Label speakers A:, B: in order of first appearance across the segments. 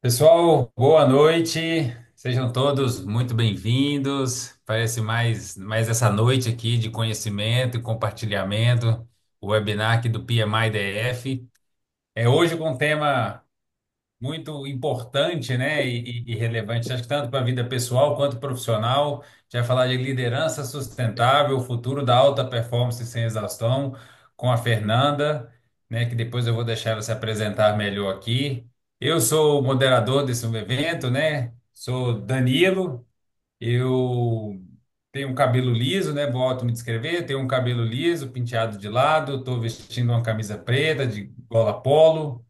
A: Pessoal, boa noite. Sejam todos muito bem-vindos. Parece mais essa noite aqui de conhecimento e compartilhamento, o webinar aqui do PMI DF. É hoje com um tema muito importante, né, e relevante, acho que tanto para a vida pessoal quanto profissional. A gente vai falar de liderança sustentável, o futuro da alta performance sem exaustão, com a Fernanda, né, que depois eu vou deixar ela se apresentar melhor aqui. Eu sou o moderador desse evento, né? Sou Danilo. Eu tenho um cabelo liso, né? Vou auto me descrever. Tenho um cabelo liso, penteado de lado. Estou vestindo uma camisa preta de gola polo,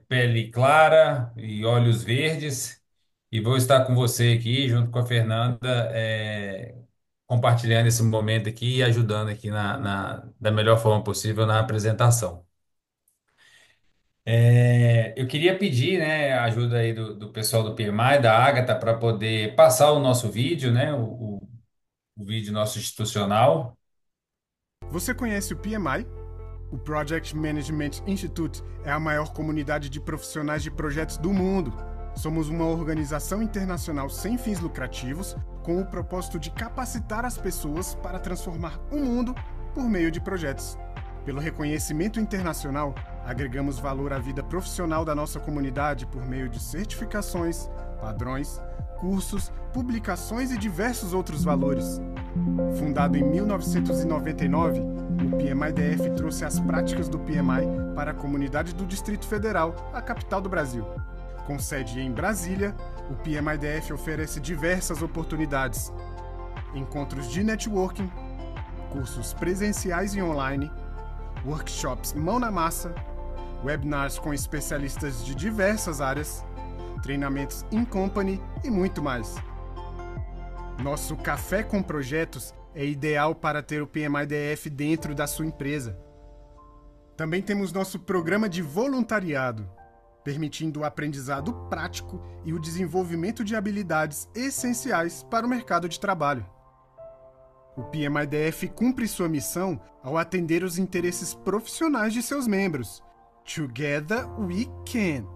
A: pele clara e olhos verdes. E vou estar com você aqui, junto com a Fernanda, compartilhando esse momento aqui e ajudando aqui da melhor forma possível na apresentação. Eu queria pedir, né, a ajuda aí do pessoal do PMI, da Agatha, para poder passar o nosso vídeo, né, o vídeo nosso institucional.
B: Você conhece o PMI? O Project Management Institute é a maior comunidade de profissionais de projetos do mundo. Somos uma organização internacional sem fins lucrativos, com o propósito de capacitar as pessoas para transformar o mundo por meio de projetos. Pelo reconhecimento internacional, agregamos valor à vida profissional da nossa comunidade por meio de certificações, padrões, cursos, publicações e diversos outros valores. Fundado em 1999, o PMI-DF trouxe as práticas do PMI para a comunidade do Distrito Federal, a capital do Brasil. Com sede em Brasília, o PMI-DF oferece diversas oportunidades: encontros de networking, cursos presenciais e online, workshops mão na massa, webinars com especialistas de diversas áreas, treinamentos in company e muito mais. Nosso café com projetos é ideal para ter o PMI-DF dentro da sua empresa. Também temos nosso programa de voluntariado, permitindo o aprendizado prático e o desenvolvimento de habilidades essenciais para o mercado de trabalho. O PMI-DF cumpre sua missão ao atender os interesses profissionais de seus membros. Together we can!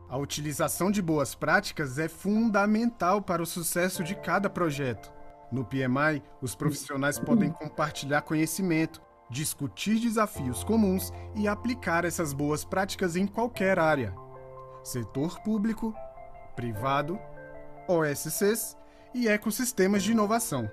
B: A utilização de boas práticas é fundamental para o sucesso de cada projeto. No PMI, os profissionais podem compartilhar conhecimento, discutir desafios comuns e aplicar essas boas práticas em qualquer área: setor público, privado, OSCs e ecossistemas de inovação.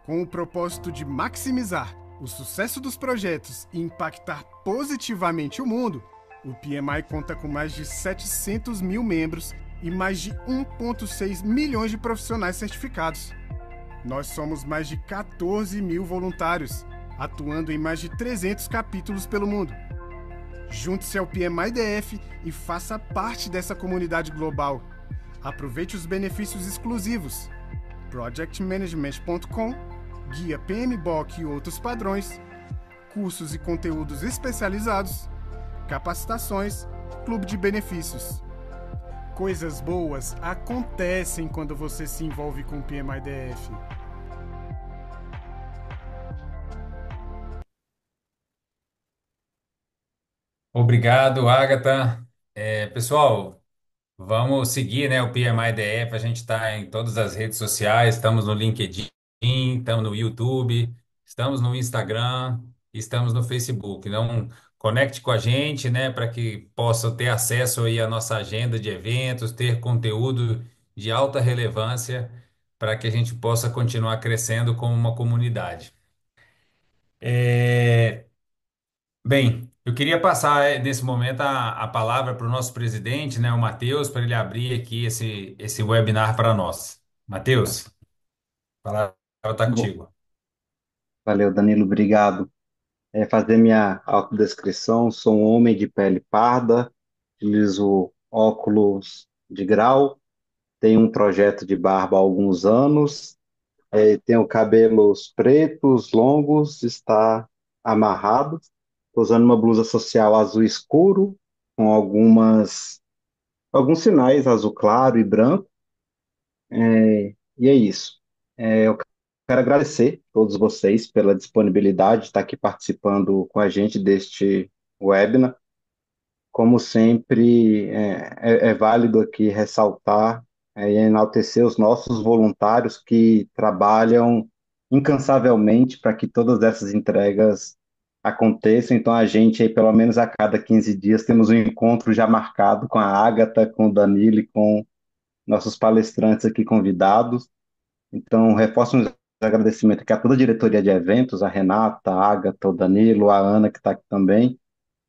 B: Com o propósito de maximizar o sucesso dos projetos e impactar positivamente o mundo, o PMI conta com mais de 700 mil membros e mais de 1,6 milhões de profissionais certificados. Nós somos mais de 14 mil voluntários, atuando em mais de 300 capítulos pelo mundo. Junte-se ao PMI-DF e faça parte dessa comunidade global. Aproveite os benefícios exclusivos: projectmanagement.com, guia PMBOK e outros padrões, cursos e conteúdos especializados, capacitações, clube de benefícios. Coisas boas acontecem quando você se envolve com o PMI-DF.
A: Obrigado, Agatha. Pessoal, vamos seguir, né, o PMI DF. A gente está em todas as redes sociais, estamos no LinkedIn, estamos no YouTube, estamos no Instagram, estamos no Facebook. Então, conecte com a gente, né, para que possa ter acesso aí à nossa agenda de eventos, ter conteúdo de alta relevância para que a gente possa continuar crescendo como uma comunidade. É, Bem, eu queria passar nesse momento a palavra para o nosso presidente, né, o Matheus, para ele abrir aqui esse webinar para nós. Matheus, a palavra está
C: Bom,
A: contigo.
C: valeu, Danilo, obrigado. Fazer minha autodescrição: sou um homem de pele parda, utilizo óculos de grau, tenho um projeto de barba há alguns anos, tenho cabelos pretos, longos, está amarrado, estou usando uma blusa social azul escuro, com alguns sinais azul claro e branco, e é isso. Eu quero agradecer a todos vocês pela disponibilidade de estar aqui participando com a gente deste webinar. como sempre, é válido aqui ressaltar e enaltecer os nossos voluntários que trabalham incansavelmente para que todas essas entregas aconteçam. Então, a gente, aí, pelo menos a cada 15 dias, temos um encontro já marcado com a Ágata, com o Danilo e com nossos palestrantes aqui convidados. Então, reforço um agradecimento aqui a toda a diretoria de eventos, a Renata, a Ágata, o Danilo, a Ana, que está aqui também,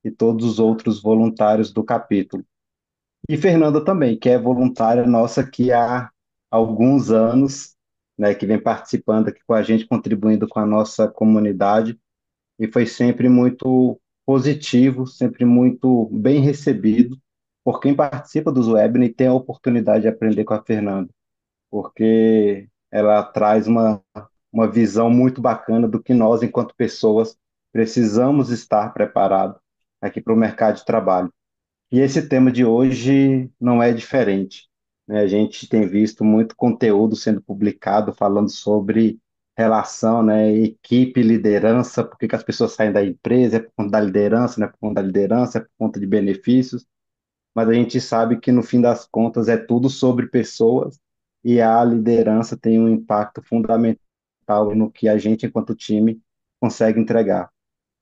C: e todos os outros voluntários do capítulo. E Fernanda também, que é voluntária nossa aqui há alguns anos, né, que vem participando aqui com a gente, contribuindo com a nossa comunidade, e foi sempre muito positivo, sempre muito bem recebido por quem participa dos webinars e tem a oportunidade de aprender com a Fernanda, porque ela traz uma visão muito bacana do que nós, enquanto pessoas, precisamos estar preparados aqui para o mercado de trabalho. E esse tema de hoje não é diferente, né? A gente tem visto muito conteúdo sendo publicado falando sobre relação, né, equipe, liderança, por que que as pessoas saem da empresa, é por conta da liderança, não é por conta da liderança, é por conta de benefícios, mas a gente sabe que no fim das contas é tudo sobre pessoas e a liderança tem um impacto fundamental no que a gente, enquanto time, consegue entregar.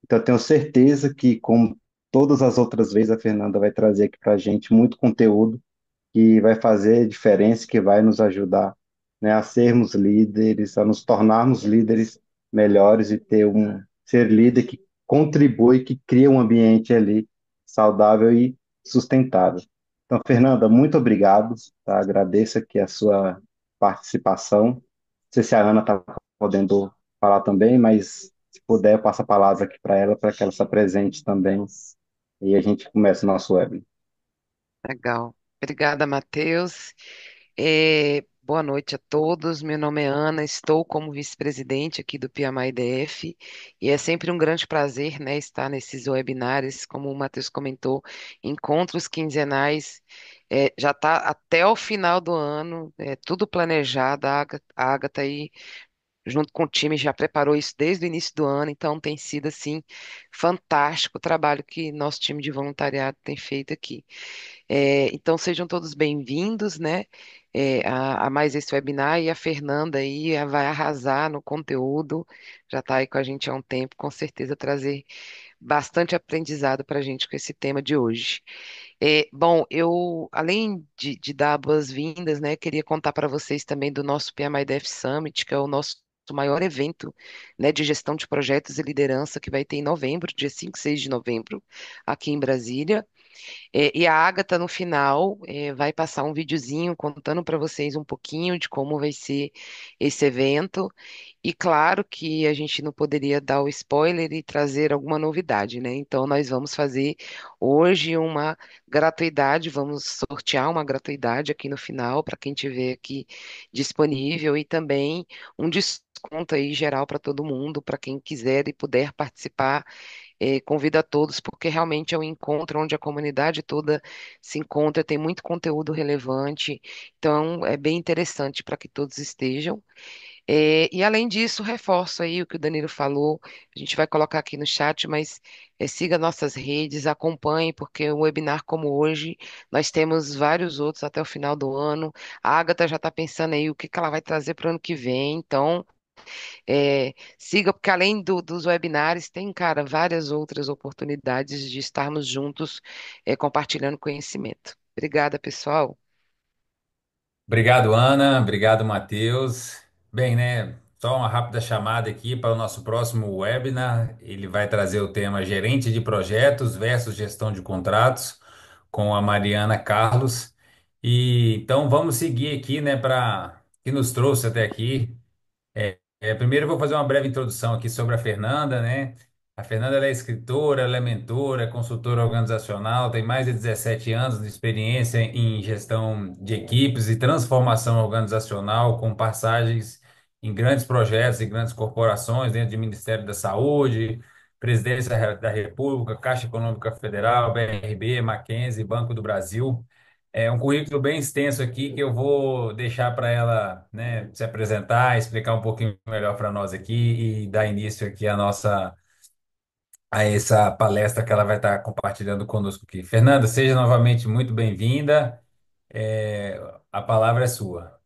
C: Então, eu tenho certeza que, como todas as outras vezes, a Fernanda vai trazer aqui para a gente muito conteúdo que vai fazer diferença, que vai nos ajudar, né, a sermos líderes, a nos tornarmos líderes melhores e ser líder que contribui, que cria um ambiente ali saudável e sustentável. Então, Fernanda, muito obrigado, tá? Agradeço aqui a sua participação. Não sei se a Ana está podendo falar também, mas se puder, eu passo a palavra aqui para que ela se apresente também e a gente começa o nosso web.
D: Legal. Obrigada, Matheus. Boa noite a todos. Meu nome é Ana, estou como vice-presidente aqui do PMI-DF e é sempre um grande prazer, né, estar nesses webinários, como o Matheus comentou, encontros quinzenais. Já está até o final do ano, tudo planejado. A Agatha aí, junto com o time, já preparou isso desde o início do ano, então tem sido assim fantástico o trabalho que nosso time de voluntariado tem feito aqui. Então sejam todos bem-vindos, né, a mais esse webinar e a Fernanda aí vai arrasar no conteúdo, já está aí com a gente há um tempo, com certeza trazer bastante aprendizado para a gente com esse tema de hoje. Bom, eu, além de dar boas-vindas, né, queria contar para vocês também do nosso PMI-DEF Summit, que é o nosso maior evento, né, de gestão de projetos e liderança que vai ter em novembro, dia 5 e 6 de novembro, aqui em Brasília. E a Agatha, no final, vai passar um videozinho contando para vocês um pouquinho de como vai ser esse evento. E claro que a gente não poderia dar o spoiler e trazer alguma novidade, né? Então, nós vamos fazer hoje uma gratuidade, vamos sortear uma gratuidade aqui no final para quem tiver aqui disponível e também um desconto aí geral para todo mundo, para quem quiser e puder participar. Convido a todos, porque realmente é um encontro onde a comunidade toda se encontra, tem muito conteúdo relevante, então é bem interessante para que todos estejam. E além disso, reforço aí o que o Danilo falou, a gente vai colocar aqui no chat, mas siga nossas redes, acompanhe, porque um webinar como hoje, nós temos vários outros até o final do ano. A Agatha já está pensando aí o que que ela vai trazer para o ano que vem, então siga, porque além dos webinários, tem, cara, várias outras oportunidades de estarmos juntos, compartilhando conhecimento. Obrigada, pessoal.
A: Obrigado, Ana. Obrigado, Matheus. Bem, né? Só uma rápida chamada aqui para o nosso próximo webinar. Ele vai trazer o tema Gerente de Projetos versus Gestão de Contratos com a Mariana Carlos. E então vamos seguir aqui, né, para que nos trouxe até aqui. Primeiro eu vou fazer uma breve introdução aqui sobre a Fernanda, né? A Fernanda ela é escritora, ela é mentora, é consultora organizacional, tem mais de 17 anos de experiência em gestão de equipes e transformação organizacional, com passagens em grandes projetos e grandes corporações, dentro do Ministério da Saúde, Presidência da República, Caixa Econômica Federal, BRB, Mackenzie, Banco do Brasil. É um currículo bem extenso aqui que eu vou deixar para ela, né, se apresentar, explicar um pouquinho melhor para nós aqui e dar início aqui a essa palestra que ela vai estar compartilhando conosco aqui. Fernanda, seja novamente muito bem-vinda. É, a palavra é sua.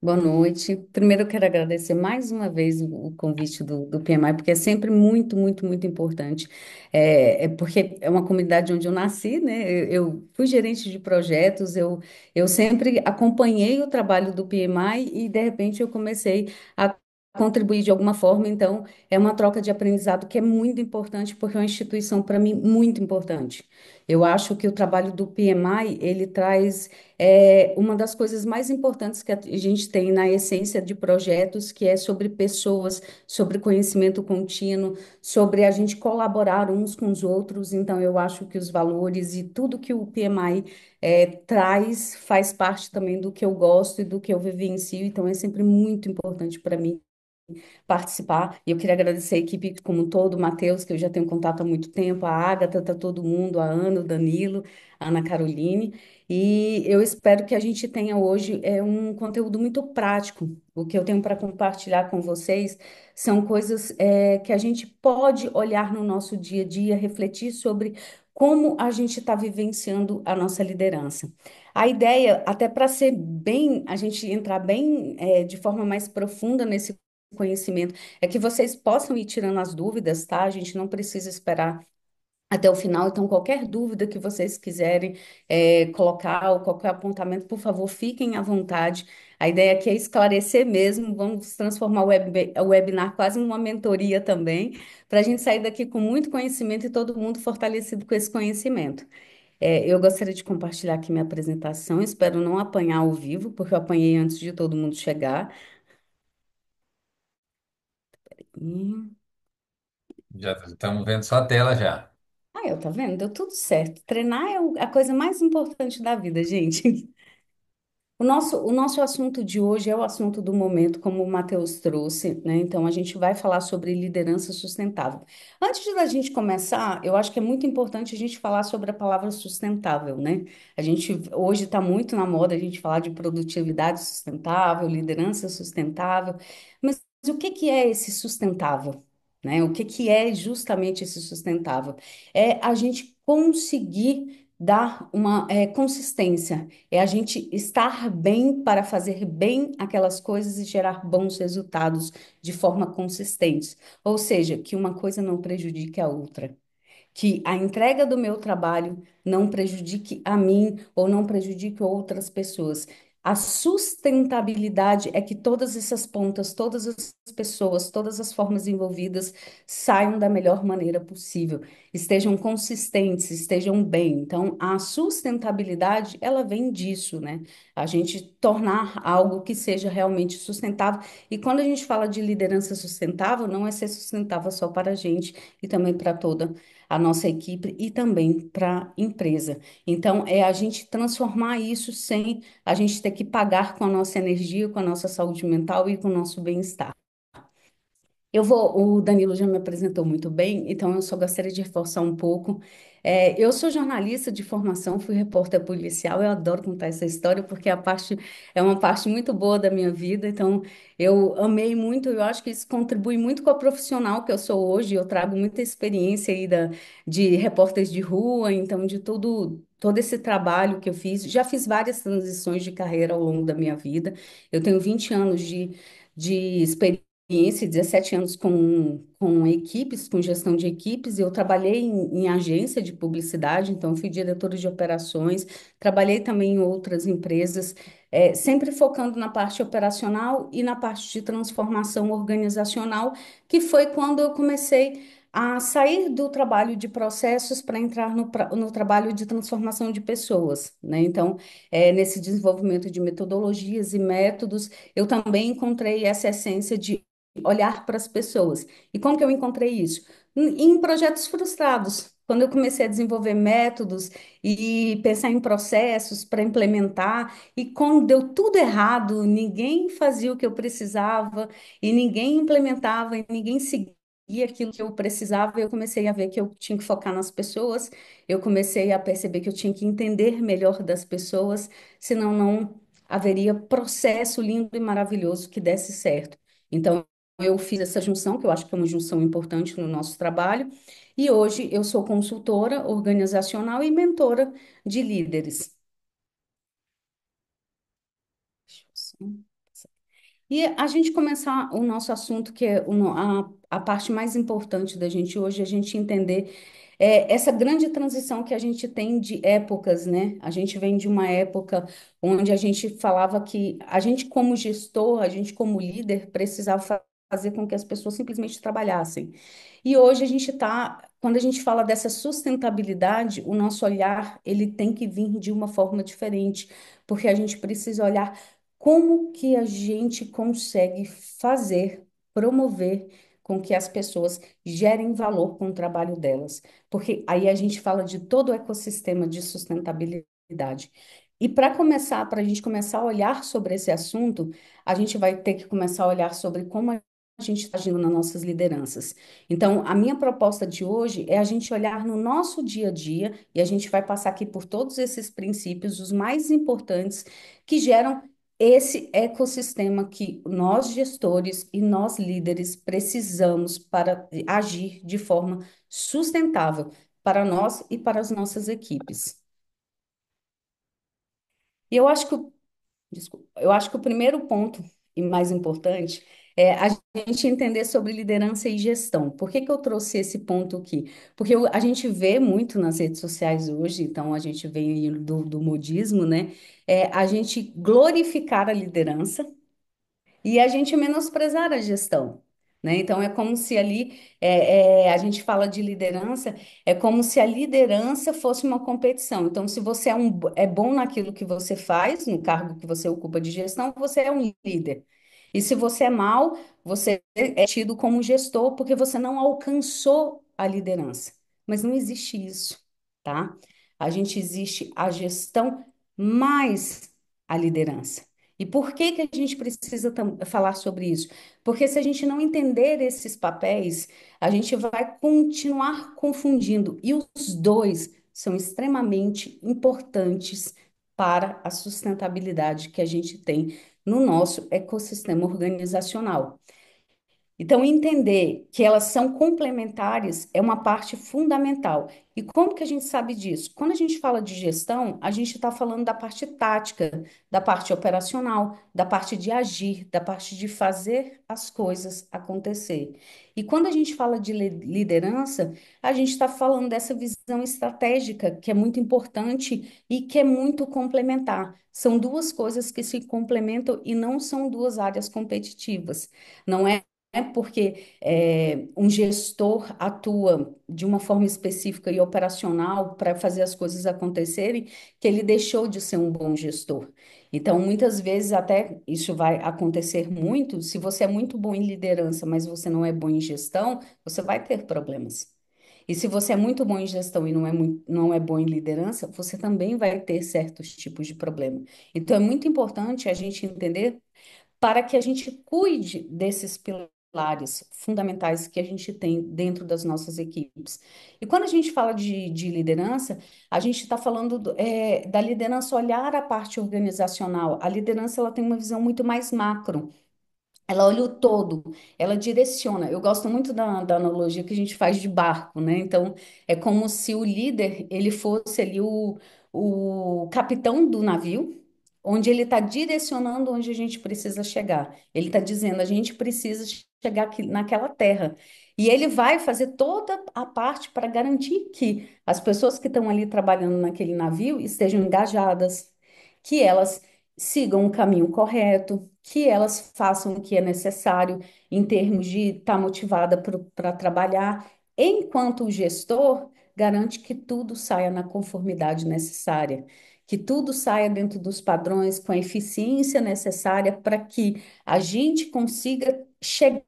E: Boa noite. Primeiro, eu quero agradecer mais uma vez o convite do PMI, porque é sempre muito, muito, muito importante. É porque é uma comunidade onde eu nasci, né? Eu fui gerente de projetos, eu sempre acompanhei o trabalho do PMI e, de repente, eu comecei a contribuir de alguma forma. Então, é uma troca de aprendizado que é muito importante, porque é uma instituição, para mim, muito importante. Eu acho que o trabalho do PMI, ele traz uma das coisas mais importantes que a gente tem na essência de projetos, que é sobre pessoas, sobre conhecimento contínuo, sobre a gente colaborar uns com os outros. Então, eu acho que os valores e tudo que o PMI traz faz parte também do que eu gosto e do que eu vivencio. Então, é sempre muito importante para mim participar. E eu queria agradecer a equipe como um todo, o Matheus, que eu já tenho contato há muito tempo, a Ágata, tá todo mundo, a Ana, o Danilo, a Ana Caroline. E eu espero que a gente tenha hoje um conteúdo muito prático. O que eu tenho para compartilhar com vocês são coisas que a gente pode olhar no nosso dia a dia, refletir sobre como a gente está vivenciando a nossa liderança. A ideia, até para ser bem, a gente entrar bem de forma mais profunda nesse conhecimento, é que vocês possam ir tirando as dúvidas, tá? A gente não precisa esperar até o final, então qualquer dúvida que vocês quiserem colocar ou qualquer apontamento, por favor, fiquem à vontade. A ideia aqui é esclarecer mesmo, vamos transformar o webinar quase numa mentoria também, para a gente sair daqui com muito conhecimento e todo mundo fortalecido com esse conhecimento. Eu gostaria de compartilhar aqui minha apresentação, espero não apanhar ao vivo, porque eu apanhei antes de todo mundo chegar. Hum.
A: Já estamos vendo sua tela já.
E: Eu tá vendo? Deu tudo certo. Treinar é a coisa mais importante da vida, gente. O nosso assunto de hoje é o assunto do momento, como o Matheus trouxe, né? Então, a gente vai falar sobre liderança sustentável. Antes de a gente começar, eu acho que é muito importante a gente falar sobre a palavra sustentável, né? A gente hoje está muito na moda a gente falar de produtividade sustentável, liderança sustentável, mas o que que é esse sustentável? Né? O que que é justamente esse sustentável? É a gente conseguir dar uma consistência, é a gente estar bem para fazer bem aquelas coisas e gerar bons resultados de forma consistente. Ou seja, que uma coisa não prejudique a outra, que a entrega do meu trabalho não prejudique a mim ou não prejudique outras pessoas. A sustentabilidade é que todas essas pontas, todas as pessoas, todas as formas envolvidas saiam da melhor maneira possível, estejam consistentes, estejam bem. Então, a sustentabilidade, ela vem disso, né? A gente tornar algo que seja realmente sustentável. E quando a gente fala de liderança sustentável, não é ser sustentável só para a gente e também para toda a nossa equipe e também para a empresa. Então, é a gente transformar isso sem a gente ter que pagar com a nossa energia, com a nossa saúde mental e com o nosso bem-estar. O Danilo já me apresentou muito bem, então eu só gostaria de reforçar um pouco. Eu sou jornalista de formação, fui repórter policial, eu adoro contar essa história porque é uma parte muito boa da minha vida, então eu amei muito, eu acho que isso contribui muito com a profissional que eu sou hoje, eu trago muita experiência aí de repórter de rua, então de todo esse trabalho que eu fiz. Já fiz várias transições de carreira ao longo da minha vida, eu tenho 20 anos de experiência, 17 anos com equipes, com gestão de equipes. Eu trabalhei em agência de publicidade, então fui diretora de operações, trabalhei também em outras empresas, sempre focando na parte operacional e na parte de transformação organizacional, que foi quando eu comecei a sair do trabalho de processos para entrar no trabalho de transformação de pessoas, né? Então, nesse desenvolvimento de metodologias e métodos, eu também encontrei essa essência de olhar para as pessoas. E como que eu encontrei isso? Em projetos frustrados. Quando eu comecei a desenvolver métodos e pensar em processos para implementar, e quando deu tudo errado, ninguém fazia o que eu precisava, e ninguém implementava, e ninguém seguia aquilo que eu precisava, eu comecei a ver que eu tinha que focar nas pessoas, eu comecei a perceber que eu tinha que entender melhor das pessoas, senão não haveria processo lindo e maravilhoso que desse certo. Então, eu fiz essa junção, que eu acho que é uma junção importante no nosso trabalho, e hoje eu sou consultora organizacional e mentora de líderes. Deixa eu só- E a gente começar o nosso assunto, que é a parte mais importante da gente hoje, a gente entender essa grande transição que a gente tem de épocas, né? A gente vem de uma época onde a gente falava que a gente, como gestor, a gente, como líder, precisava fazer com que as pessoas simplesmente trabalhassem. E hoje a gente está, quando a gente fala dessa sustentabilidade, o nosso olhar, ele tem que vir de uma forma diferente, porque a gente precisa olhar como que a gente consegue fazer, promover com que as pessoas gerem valor com o trabalho delas. Porque aí a gente fala de todo o ecossistema de sustentabilidade. E para começar, para a gente começar a olhar sobre esse assunto, a gente vai ter que começar a olhar sobre como a gente está agindo nas nossas lideranças. Então, a minha proposta de hoje é a gente olhar no nosso dia a dia, e a gente vai passar aqui por todos esses princípios, os mais importantes, que geram esse ecossistema que nós gestores e nós líderes precisamos para agir de forma sustentável para nós e para as nossas equipes. E eu acho que, desculpa, eu acho que o primeiro ponto e mais importante é a gente entender sobre liderança e gestão. Por que que eu trouxe esse ponto aqui? Porque a gente vê muito nas redes sociais hoje, então a gente vê aí do modismo, né? A gente glorificar a liderança e a gente menosprezar a gestão, né? Então é como se ali a gente fala de liderança, é como se a liderança fosse uma competição. Então, se você é bom naquilo que você faz, no cargo que você ocupa de gestão, você é um líder. E se você é mal, você é tido como gestor porque você não alcançou a liderança. Mas não existe isso, tá? A gente existe a gestão mais a liderança. E por que que a gente precisa falar sobre isso? Porque se a gente não entender esses papéis, a gente vai continuar confundindo. E os dois são extremamente importantes para a sustentabilidade que a gente tem no nosso ecossistema organizacional. Então, entender que elas são complementares é uma parte fundamental. E como que a gente sabe disso? Quando a gente fala de gestão, a gente está falando da parte tática, da parte operacional, da parte de agir, da parte de fazer as coisas acontecer. E quando a gente fala de liderança, a gente está falando dessa visão estratégica, que é muito importante e que é muito complementar. São duas coisas que se complementam e não são duas áreas competitivas. Não é porque um gestor atua de uma forma específica e operacional para fazer as coisas acontecerem, que ele deixou de ser um bom gestor. Então, muitas vezes, até isso vai acontecer muito, se você é muito bom em liderança, mas você não é bom em gestão, você vai ter problemas. E se você é muito bom em gestão e não é bom em liderança, você também vai ter certos tipos de problema. Então, é muito importante a gente entender para que a gente cuide desses pilares fundamentais que a gente tem dentro das nossas equipes. E quando a gente fala de liderança, a gente está falando da liderança olhar a parte organizacional. A liderança ela tem uma visão muito mais macro. Ela olha o todo, ela direciona. Eu gosto muito da analogia que a gente faz de barco, né? Então, é como se o líder, ele fosse ali o capitão do navio, onde ele está direcionando onde a gente precisa chegar. Ele está dizendo, a gente precisa chegar aqui, naquela terra. E ele vai fazer toda a parte para garantir que as pessoas que estão ali trabalhando naquele navio estejam engajadas, que elas sigam o caminho correto, que elas façam o que é necessário em termos de estar motivada para trabalhar, enquanto o gestor garante que tudo saia na conformidade necessária, que tudo saia dentro dos padrões com a eficiência necessária para que a gente consiga chegar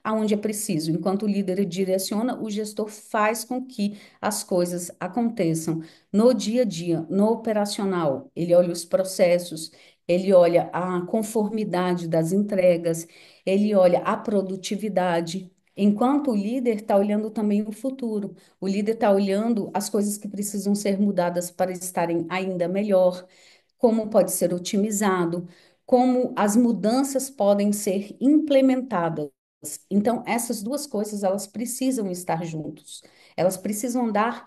E: aonde é preciso. Enquanto o líder direciona, o gestor faz com que as coisas aconteçam no dia a dia, no operacional. Ele olha os processos, ele olha a conformidade das entregas, ele olha a produtividade. Enquanto o líder está olhando também o futuro, o líder está olhando as coisas que precisam ser mudadas para estarem ainda melhor, como pode ser otimizado, como as mudanças podem ser implementadas. Então, essas duas coisas, elas precisam estar juntos. Elas precisam andar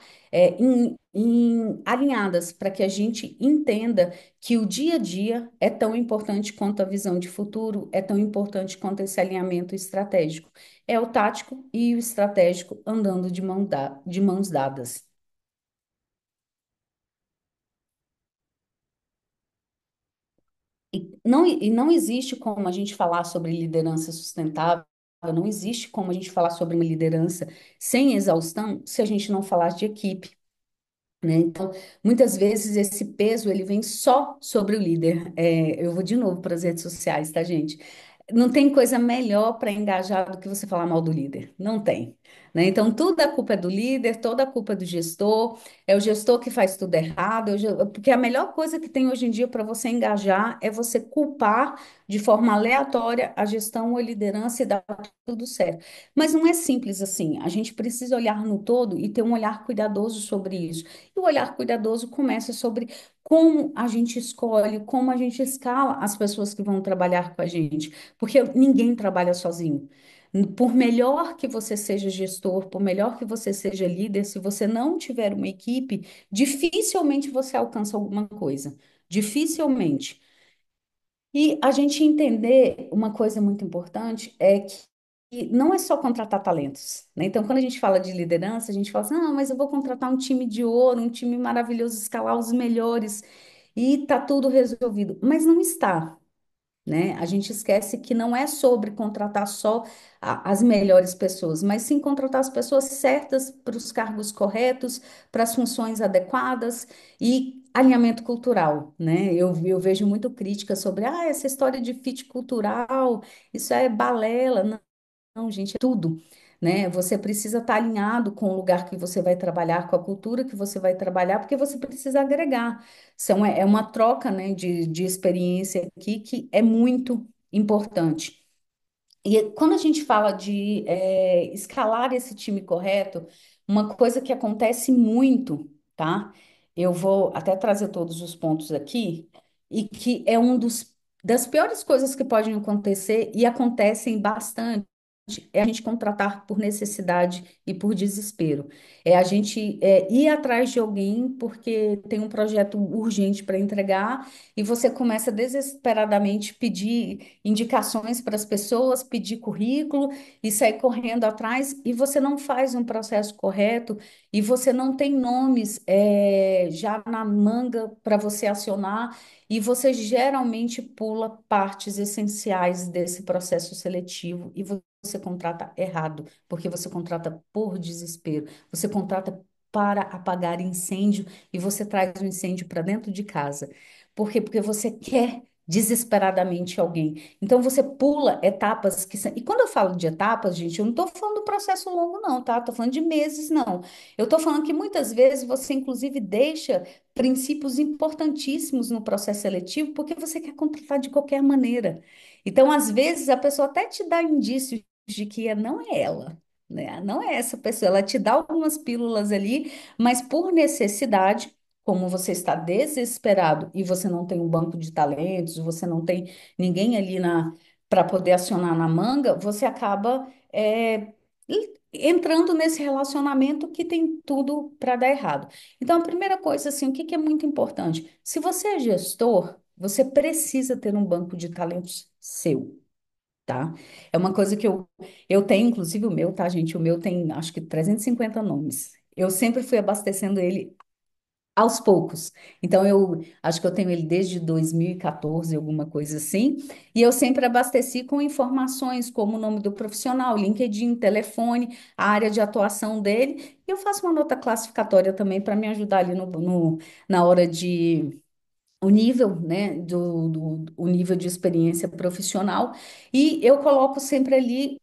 E: alinhadas para que a gente entenda que o dia a dia é tão importante quanto a visão de futuro, é tão importante quanto esse alinhamento estratégico. É o tático e o estratégico andando de mãos dadas. E não existe como a gente falar sobre liderança sustentável, não existe como a gente falar sobre uma liderança sem exaustão se a gente não falar de equipe, né? Então, muitas vezes esse peso ele vem só sobre o líder. Eu vou de novo para as redes sociais, tá, gente? Não tem coisa melhor para engajar do que você falar mal do líder. Não tem, né? Então, toda a culpa é do líder, toda a culpa é do gestor, é o gestor que faz tudo errado, porque a melhor coisa que tem hoje em dia para você engajar é você culpar de forma aleatória a gestão ou a liderança e dar tudo certo. Mas não é simples assim. A gente precisa olhar no todo e ter um olhar cuidadoso sobre isso. E o olhar cuidadoso começa sobre como a gente escolhe, como a gente escala as pessoas que vão trabalhar com a gente, porque ninguém trabalha sozinho. Por melhor que você seja gestor, por melhor que você seja líder, se você não tiver uma equipe, dificilmente você alcança alguma coisa. Dificilmente. E a gente entender uma coisa muito importante é que não é só contratar talentos, né? Então, quando a gente fala de liderança, a gente fala assim, ah, mas eu vou contratar um time de ouro, um time maravilhoso, escalar os melhores e tá tudo resolvido. Mas não está, né? A gente esquece que não é sobre contratar só as melhores pessoas, mas sim contratar as pessoas certas para os cargos corretos, para as funções adequadas e alinhamento cultural, né? Eu vejo muito crítica sobre, ah, essa história de fit cultural, isso é balela. Não, gente, é tudo, né? Você precisa estar alinhado com o lugar que você vai trabalhar, com a cultura que você vai trabalhar, porque você precisa agregar. É uma troca, né, de experiência aqui que é muito importante. E quando a gente fala de escalar esse time correto, uma coisa que acontece muito, tá? Eu vou até trazer todos os pontos aqui, e que é das piores coisas que podem acontecer, e acontecem bastante, é a gente contratar por necessidade e por desespero. É a gente ir atrás de alguém porque tem um projeto urgente para entregar e você começa desesperadamente pedir indicações para as pessoas, pedir currículo e sair correndo atrás, e você não faz um processo correto e você não tem nomes já na manga para você acionar, e você geralmente pula partes essenciais desse processo seletivo e você contrata errado, porque você contrata por desespero, você contrata para apagar incêndio e você traz o incêndio para dentro de casa. Por quê? Porque você quer desesperadamente alguém. Então você pula etapas que são. E quando eu falo de etapas, gente, eu não estou falando do processo longo, não, tá? Estou falando de meses, não. Eu estou falando que muitas vezes você, inclusive, deixa princípios importantíssimos no processo seletivo porque você quer contratar de qualquer maneira. Então, às vezes, a pessoa até te dá indícios de que não é ela. Né? Não é essa pessoa, ela te dá algumas pílulas ali, mas por necessidade, como você está desesperado e você não tem um banco de talentos, você não tem ninguém ali para poder acionar na manga, você acaba entrando nesse relacionamento que tem tudo para dar errado. Então, a primeira coisa, assim, o que que é muito importante? Se você é gestor, você precisa ter um banco de talentos seu. Tá? É uma coisa que eu tenho, inclusive o meu, tá, gente? O meu tem, acho que 350 nomes. Eu sempre fui abastecendo ele aos poucos. Então, eu acho que eu tenho ele desde 2014, alguma coisa assim, e eu sempre abasteci com informações como o nome do profissional, LinkedIn, telefone, a área de atuação dele, e eu faço uma nota classificatória também para me ajudar ali na hora de o nível, né, o nível de experiência profissional, e eu coloco sempre ali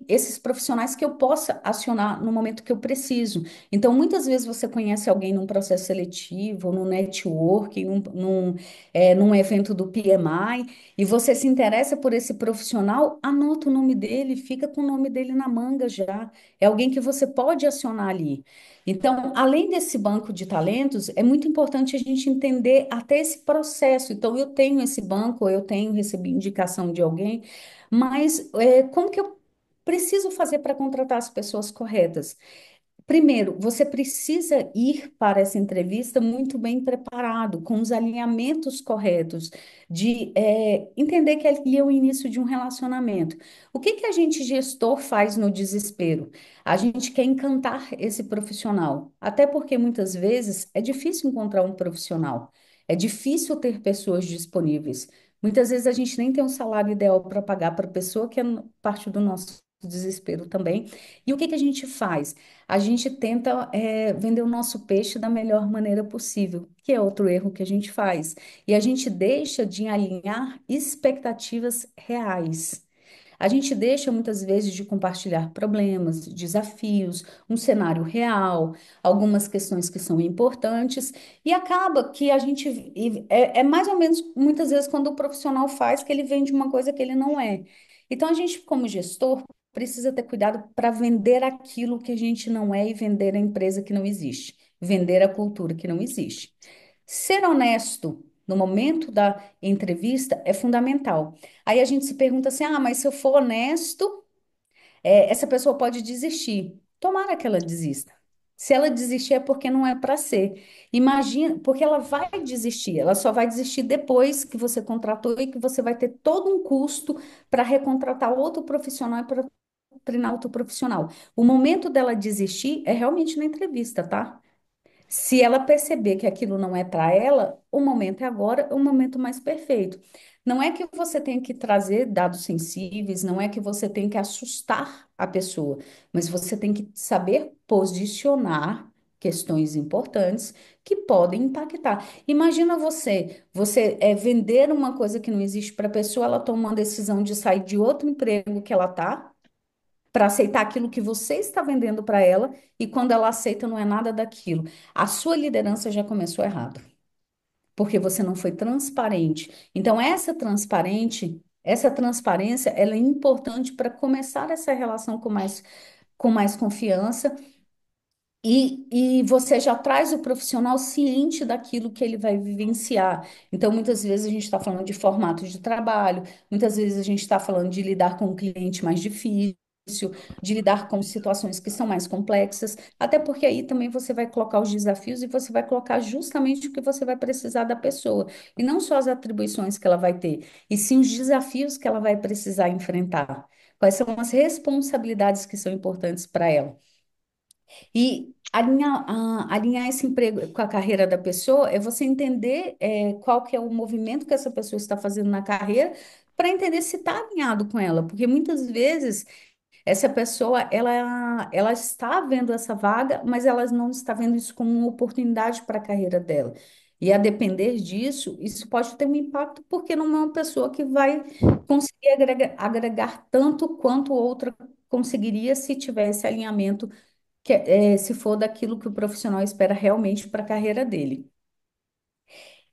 E: esses profissionais que eu possa acionar no momento que eu preciso. Então, muitas vezes você conhece alguém num processo seletivo, num networking, num evento do PMI, e você se interessa por esse profissional, anota o nome dele, fica com o nome dele na manga já. É alguém que você pode acionar ali. Então, além desse banco de talentos, é muito importante a gente entender até esse processo. Então, eu tenho esse banco, eu tenho recebi indicação de alguém, mas como que eu preciso fazer para contratar as pessoas corretas? Primeiro, você precisa ir para essa entrevista muito bem preparado, com os alinhamentos corretos, de entender que ali é o início de um relacionamento. O que que a gente, gestor, faz no desespero? A gente quer encantar esse profissional, até porque muitas vezes é difícil encontrar um profissional, é difícil ter pessoas disponíveis. Muitas vezes a gente nem tem um salário ideal para pagar para a pessoa, que é parte do nosso desespero também. E o que que a gente faz? A gente tenta vender o nosso peixe da melhor maneira possível, que é outro erro que a gente faz. E a gente deixa de alinhar expectativas reais. A gente deixa muitas vezes de compartilhar problemas, desafios, um cenário real, algumas questões que são importantes, e acaba que a gente. É mais ou menos muitas vezes quando o profissional faz que ele vende uma coisa que ele não é. Então a gente, como gestor, precisa ter cuidado para vender aquilo que a gente não é e vender a empresa que não existe, vender a cultura que não existe. Ser honesto no momento da entrevista é fundamental. Aí a gente se pergunta assim: ah, mas se eu for honesto, essa pessoa pode desistir. Tomara que ela desista. Se ela desistir é porque não é para ser. Imagina, porque ela vai desistir, ela só vai desistir depois que você contratou e que você vai ter todo um custo para recontratar outro profissional e para treinar outro profissional. O momento dela desistir é realmente na entrevista, tá? Se ela perceber que aquilo não é para ela, o momento é agora, é o momento mais perfeito. Não é que você tem que trazer dados sensíveis, não é que você tem que assustar a pessoa, mas você tem que saber posicionar questões importantes que podem impactar. Imagina você vender uma coisa que não existe para a pessoa, ela toma uma decisão de sair de outro emprego que ela está para aceitar aquilo que você está vendendo para ela, e quando ela aceita, não é nada daquilo. A sua liderança já começou errado, porque você não foi transparente. Então, essa transparência, ela é importante para começar essa relação com mais confiança. E você já traz o profissional ciente daquilo que ele vai vivenciar. Então, muitas vezes a gente está falando de formato de trabalho, muitas vezes a gente está falando de lidar com um cliente mais difícil, de lidar com situações que são mais complexas, até porque aí também você vai colocar os desafios e você vai colocar justamente o que você vai precisar da pessoa. E não só as atribuições que ela vai ter, e sim os desafios que ela vai precisar enfrentar. Quais são as responsabilidades que são importantes para ela. E alinhar esse emprego com a carreira da pessoa é você entender qual que é o movimento que essa pessoa está fazendo na carreira, para entender se está alinhado com ela, porque muitas vezes essa pessoa ela está vendo essa vaga, mas ela não está vendo isso como uma oportunidade para a carreira dela. E a depender disso, isso pode ter um impacto, porque não é uma pessoa que vai conseguir agregar tanto quanto outra conseguiria se tivesse alinhamento se for daquilo que o profissional espera realmente para a carreira dele.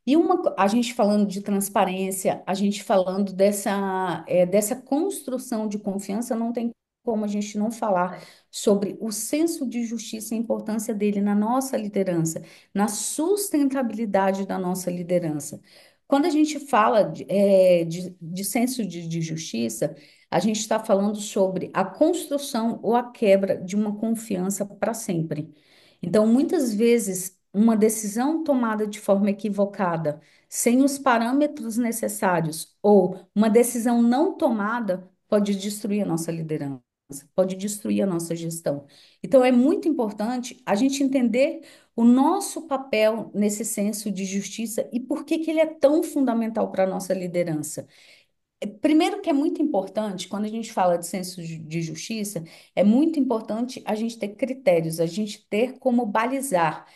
E: E a gente falando de transparência, a gente falando dessa construção de confiança, não tem como a gente não falar sobre o senso de justiça e a importância dele na nossa liderança, na sustentabilidade da nossa liderança. Quando a gente fala de senso de justiça, a gente está falando sobre a construção ou a quebra de uma confiança para sempre. Então, muitas vezes, uma decisão tomada de forma equivocada, sem os parâmetros necessários, ou uma decisão não tomada, pode destruir a nossa liderança, pode destruir a nossa gestão. Então, é muito importante a gente entender o nosso papel nesse senso de justiça e por que que ele é tão fundamental para a nossa liderança. Primeiro que é muito importante, quando a gente fala de senso de justiça, é muito importante a gente ter critérios, a gente ter como balizar.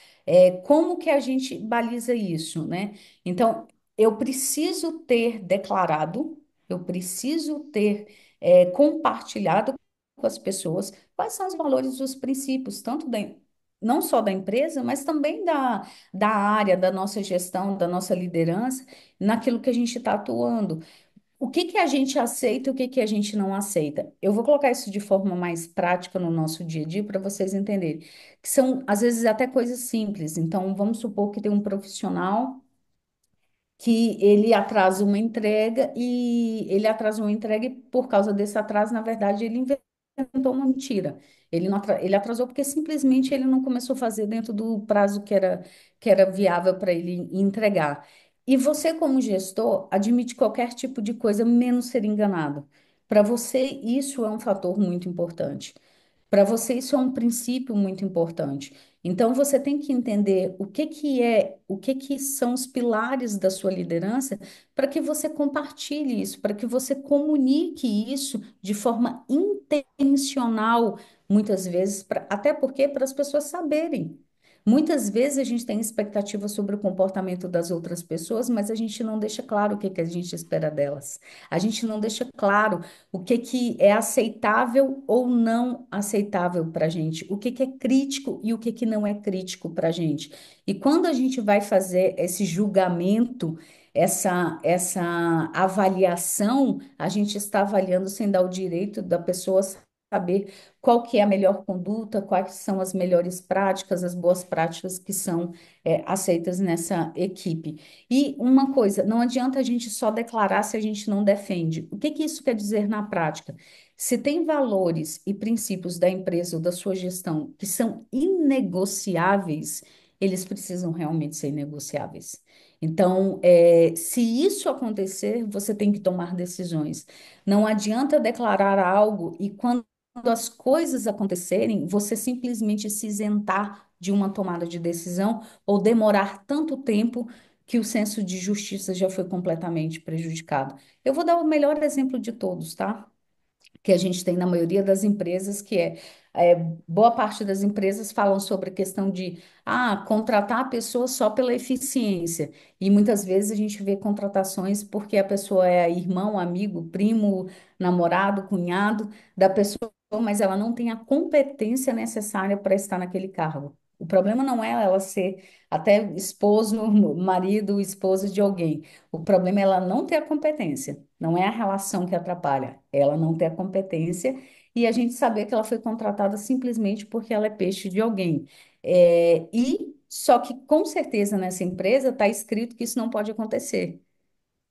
E: Como que a gente baliza isso, né? Então, eu preciso ter declarado, eu preciso ter compartilhado com as pessoas quais são os valores e os princípios, não só da empresa, mas também da área, da nossa gestão, da nossa liderança, naquilo que a gente está atuando. O que que a gente aceita e o que que a gente não aceita? Eu vou colocar isso de forma mais prática no nosso dia a dia para vocês entenderem, que são às vezes até coisas simples. Então, vamos supor que tem um profissional que ele atrasa uma entrega e por causa desse atraso, na verdade, ele inventou uma mentira. Ele atrasou porque simplesmente ele não começou a fazer dentro do prazo que era viável para ele entregar. E você, como gestor, admite qualquer tipo de coisa, menos ser enganado. Para você, isso é um fator muito importante. Para você, isso é um princípio muito importante. Então, você tem que entender o que que são os pilares da sua liderança para que você compartilhe isso, para que você comunique isso de forma intencional, muitas vezes, até porque para as pessoas saberem. Muitas vezes a gente tem expectativa sobre o comportamento das outras pessoas, mas a gente não deixa claro o que que a gente espera delas. A gente não deixa claro o que que é aceitável ou não aceitável para a gente, o que que é crítico e o que que não é crítico para a gente. E quando a gente vai fazer esse julgamento, essa avaliação, a gente está avaliando sem dar o direito da pessoa saber qual que é a melhor conduta, quais são as melhores práticas, as boas práticas que são aceitas nessa equipe. E uma coisa, não adianta a gente só declarar se a gente não defende. O que que isso quer dizer na prática? Se tem valores e princípios da empresa ou da sua gestão que são inegociáveis, eles precisam realmente ser negociáveis. Então, se isso acontecer, você tem que tomar decisões. Não adianta declarar algo e quando as coisas acontecerem, você simplesmente se isentar de uma tomada de decisão ou demorar tanto tempo que o senso de justiça já foi completamente prejudicado. Eu vou dar o melhor exemplo de todos, tá? Que a gente tem na maioria das empresas, é, boa parte das empresas falam sobre a questão de contratar a pessoa só pela eficiência. E muitas vezes a gente vê contratações porque a pessoa é irmão, amigo, primo, namorado, cunhado da pessoa, mas ela não tem a competência necessária para estar naquele cargo. O problema não é ela ser até esposo, marido, esposa de alguém. O problema é ela não ter a competência. Não é a relação que atrapalha, ela não ter a competência e a gente saber que ela foi contratada simplesmente porque ela é peixe de alguém. E só que com certeza nessa empresa está escrito que isso não pode acontecer.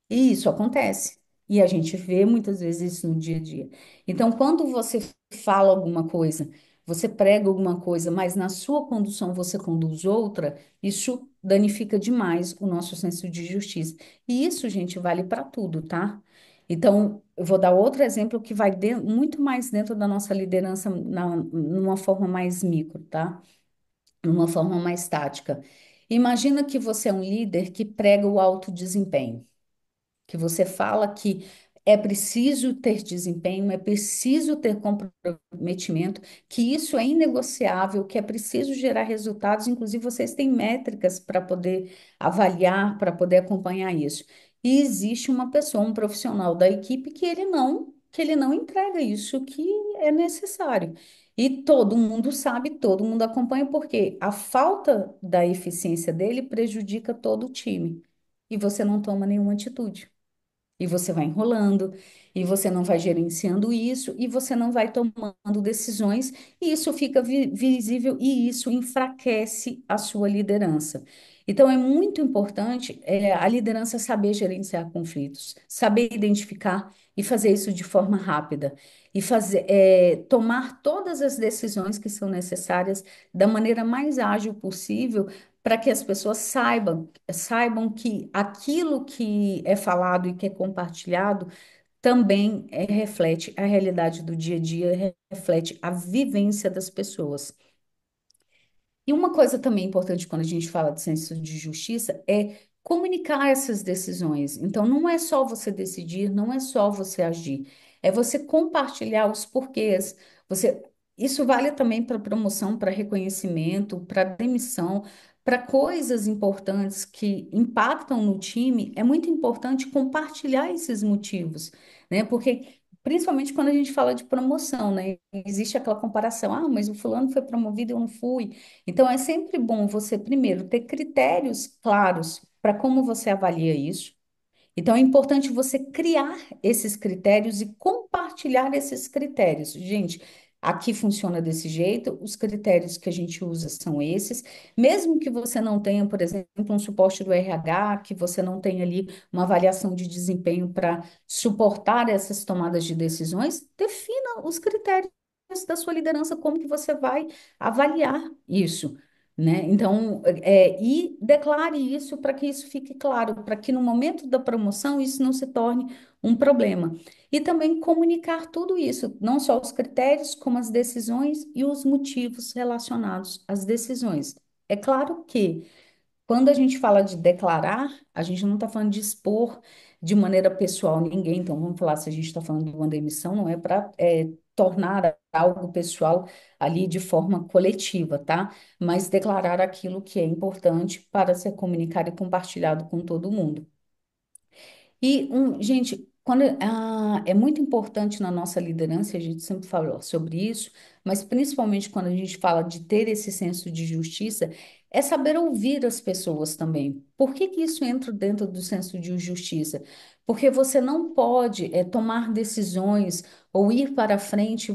E: E isso acontece. E a gente vê muitas vezes isso no dia a dia. Então, quando você fala alguma coisa, você prega alguma coisa, mas na sua condução você conduz outra, isso danifica demais o nosso senso de justiça. E isso, gente, vale para tudo, tá? Então, eu vou dar outro exemplo que vai muito mais dentro da nossa liderança, numa forma mais micro, tá? Numa forma mais tática. Imagina que você é um líder que prega o alto desempenho, que você fala que é preciso ter desempenho, é preciso ter comprometimento, que isso é inegociável, que é preciso gerar resultados, inclusive vocês têm métricas para poder avaliar, para poder acompanhar isso. E existe uma pessoa, um profissional da equipe que ele não entrega isso que é necessário. E todo mundo sabe, todo mundo acompanha, porque a falta da eficiência dele prejudica todo o time. E você não toma nenhuma atitude. E você vai enrolando, e você não vai gerenciando isso, e você não vai tomando decisões, e isso fica visível, e isso enfraquece a sua liderança. Então, é muito importante a liderança saber gerenciar conflitos, saber identificar e fazer isso de forma rápida, e tomar todas as decisões que são necessárias da maneira mais ágil possível para que as pessoas saibam que aquilo que é falado e que é compartilhado também reflete a realidade do dia a dia, reflete a vivência das pessoas. E uma coisa também importante quando a gente fala de senso de justiça é comunicar essas decisões. Então, não é só você decidir, não é só você agir, é você compartilhar os porquês. Você, isso vale também para promoção, para reconhecimento, para demissão, para coisas importantes que impactam no time. É muito importante compartilhar esses motivos, né? Porque principalmente quando a gente fala de promoção, né? Existe aquela comparação, mas o fulano foi promovido, e eu não fui. Então, é sempre bom você, primeiro, ter critérios claros para como você avalia isso. Então, é importante você criar esses critérios e compartilhar esses critérios. Gente, aqui funciona desse jeito, os critérios que a gente usa são esses. Mesmo que você não tenha, por exemplo, um suporte do RH, que você não tenha ali uma avaliação de desempenho para suportar essas tomadas de decisões, defina os critérios da sua liderança, como que você vai avaliar isso, né? Então, e declare isso para que isso fique claro, para que no momento da promoção isso não se torne um problema. E também comunicar tudo isso, não só os critérios, como as decisões e os motivos relacionados às decisões. É claro que quando a gente fala de declarar, a gente não está falando de expor de maneira pessoal ninguém. Então, vamos falar, se a gente está falando de uma demissão, não é para tornar algo pessoal ali de forma coletiva, tá? Mas declarar aquilo que é importante para ser comunicado e compartilhado com todo mundo. Gente, é muito importante na nossa liderança, a gente sempre falou sobre isso, mas principalmente quando a gente fala de ter esse senso de justiça, é saber ouvir as pessoas também. Por que que isso entra dentro do senso de justiça? Porque você não pode tomar decisões ou ir para frente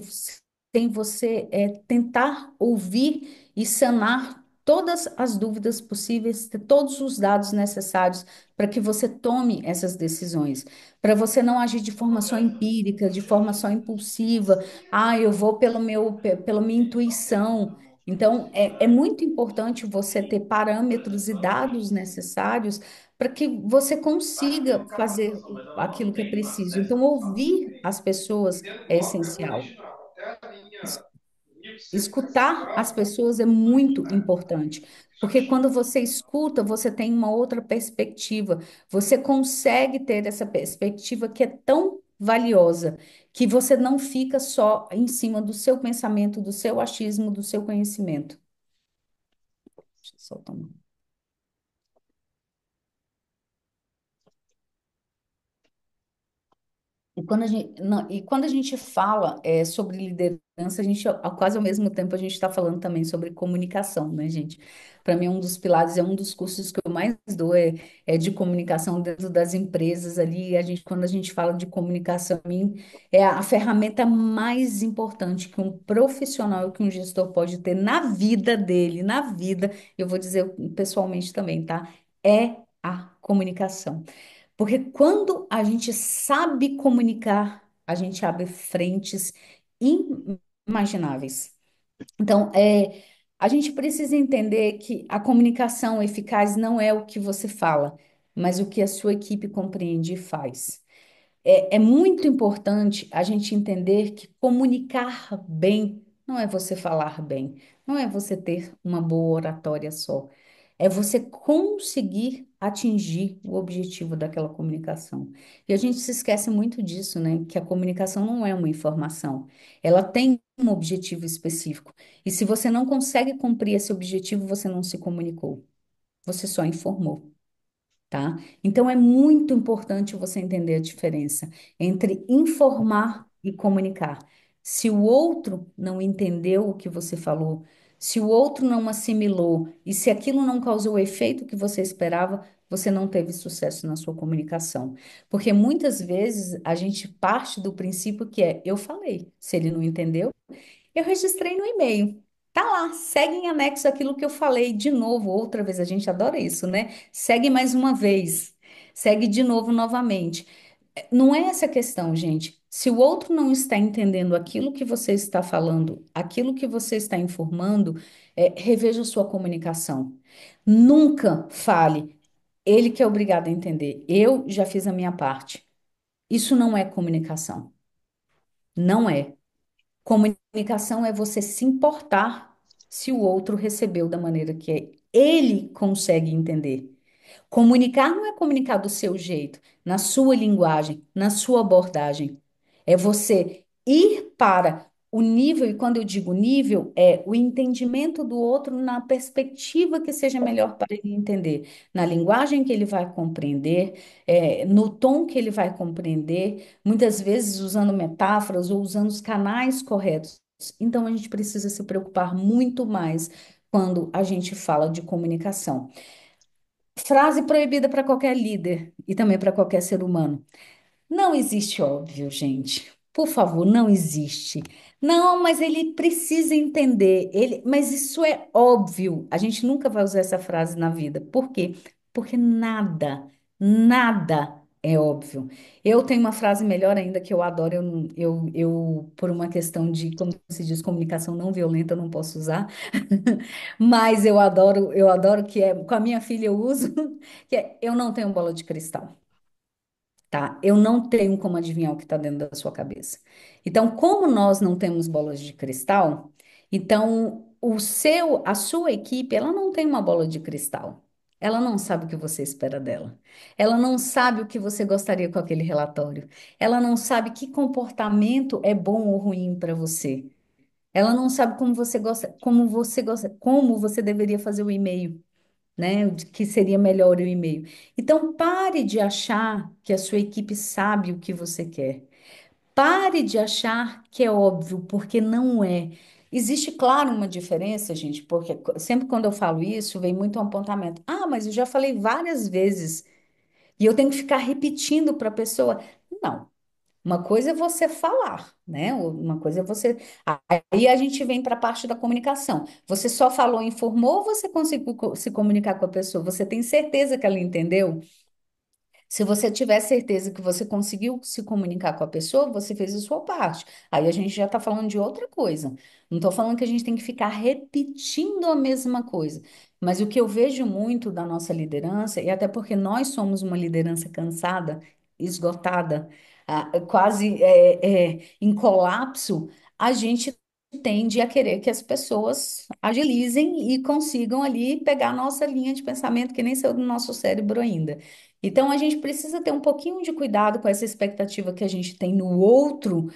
E: sem você tentar ouvir e sanar todas as dúvidas possíveis, ter todos os dados necessários para que você tome essas decisões, para você não agir de forma só empírica, de forma só impulsiva. Ah, eu vou pela minha intuição. Então, é muito importante você ter parâmetros e dados necessários para que você consiga fazer aquilo que é preciso. Então, ouvir as pessoas é essencial. Escutar as pessoas é muito importante, porque quando você escuta, você tem uma outra perspectiva. Você consegue ter essa perspectiva que é tão valiosa, que você não fica só em cima do seu pensamento, do seu achismo, do seu conhecimento. Deixa eu soltar uma. E quando a gente fala sobre liderança, a gente, quase ao mesmo tempo, a gente está falando também sobre comunicação, né, gente? Para mim, um dos pilares, é um dos cursos que eu mais dou, é de comunicação dentro das empresas ali. Quando a gente fala de comunicação, para mim, é a ferramenta mais importante que um profissional, que um gestor pode ter na vida dele, na vida, eu vou dizer pessoalmente também, tá? É a comunicação. Porque quando a gente sabe comunicar, a gente abre frentes inimagináveis. Então, a gente precisa entender que a comunicação eficaz não é o que você fala, mas o que a sua equipe compreende e faz. É muito importante a gente entender que comunicar bem não é você falar bem, não é você ter uma boa oratória só, é você conseguir atingir o objetivo daquela comunicação. E a gente se esquece muito disso, né? Que a comunicação não é uma informação, ela tem um objetivo específico. E se você não consegue cumprir esse objetivo, você não se comunicou, você só informou, tá? Então é muito importante você entender a diferença entre informar e comunicar. Se o outro não entendeu o que você falou, se o outro não assimilou e se aquilo não causou o efeito que você esperava, você não teve sucesso na sua comunicação. Porque muitas vezes a gente parte do princípio que eu falei. Se ele não entendeu, eu registrei no e-mail. Tá lá, segue em anexo aquilo que eu falei de novo, outra vez. A gente adora isso, né? Segue mais uma vez. Segue de novo, novamente. Não é essa a questão, gente. Se o outro não está entendendo aquilo que você está falando, aquilo que você está informando, reveja a sua comunicação. Nunca fale, ele que é obrigado a entender. Eu já fiz a minha parte. Isso não é comunicação. Não é. Comunicação é você se importar se o outro recebeu da maneira que ele consegue entender. Comunicar não é comunicar do seu jeito, na sua linguagem, na sua abordagem. É você ir para o nível, e quando eu digo nível, é o entendimento do outro na perspectiva que seja melhor para ele entender, na linguagem que ele vai compreender, no tom que ele vai compreender, muitas vezes usando metáforas ou usando os canais corretos. Então, a gente precisa se preocupar muito mais quando a gente fala de comunicação. Frase proibida para qualquer líder e também para qualquer ser humano. Não existe óbvio, gente. Por favor, não existe. Não, mas ele precisa entender. Mas isso é óbvio. A gente nunca vai usar essa frase na vida. Por quê? Porque nada, nada É óbvio. Eu tenho uma frase melhor ainda que eu adoro, por uma questão de, como se diz, comunicação não violenta, eu não posso usar, mas eu adoro que é, com a minha filha eu uso, que é, eu não tenho bola de cristal, tá? Eu não tenho como adivinhar o que está dentro da sua cabeça. Então, como nós não temos bolas de cristal, então a sua equipe, ela não tem uma bola de cristal. Ela não sabe o que você espera dela. Ela não sabe o que você gostaria com aquele relatório. Ela não sabe que comportamento é bom ou ruim para você. Ela não sabe como você deveria fazer o e-mail, né? Que seria melhor o e-mail. Então, pare de achar que a sua equipe sabe o que você quer. Pare de achar que é óbvio, porque não é. Existe, claro, uma diferença, gente, porque sempre quando eu falo isso, vem muito um apontamento. Ah, mas eu já falei várias vezes e eu tenho que ficar repetindo para a pessoa. Não. Uma coisa é você falar, né? Uma coisa é você. Aí a gente vem para a parte da comunicação. Você só falou, informou, ou você conseguiu se comunicar com a pessoa? Você tem certeza que ela entendeu? Se você tiver certeza que você conseguiu se comunicar com a pessoa, você fez a sua parte. Aí a gente já está falando de outra coisa. Não estou falando que a gente tem que ficar repetindo a mesma coisa. Mas o que eu vejo muito da nossa liderança, e até porque nós somos uma liderança cansada, esgotada, quase em colapso, a gente tende a querer que as pessoas agilizem e consigam ali pegar a nossa linha de pensamento, que nem saiu do nosso cérebro ainda. Então, a gente precisa ter um pouquinho de cuidado com essa expectativa que a gente tem no outro,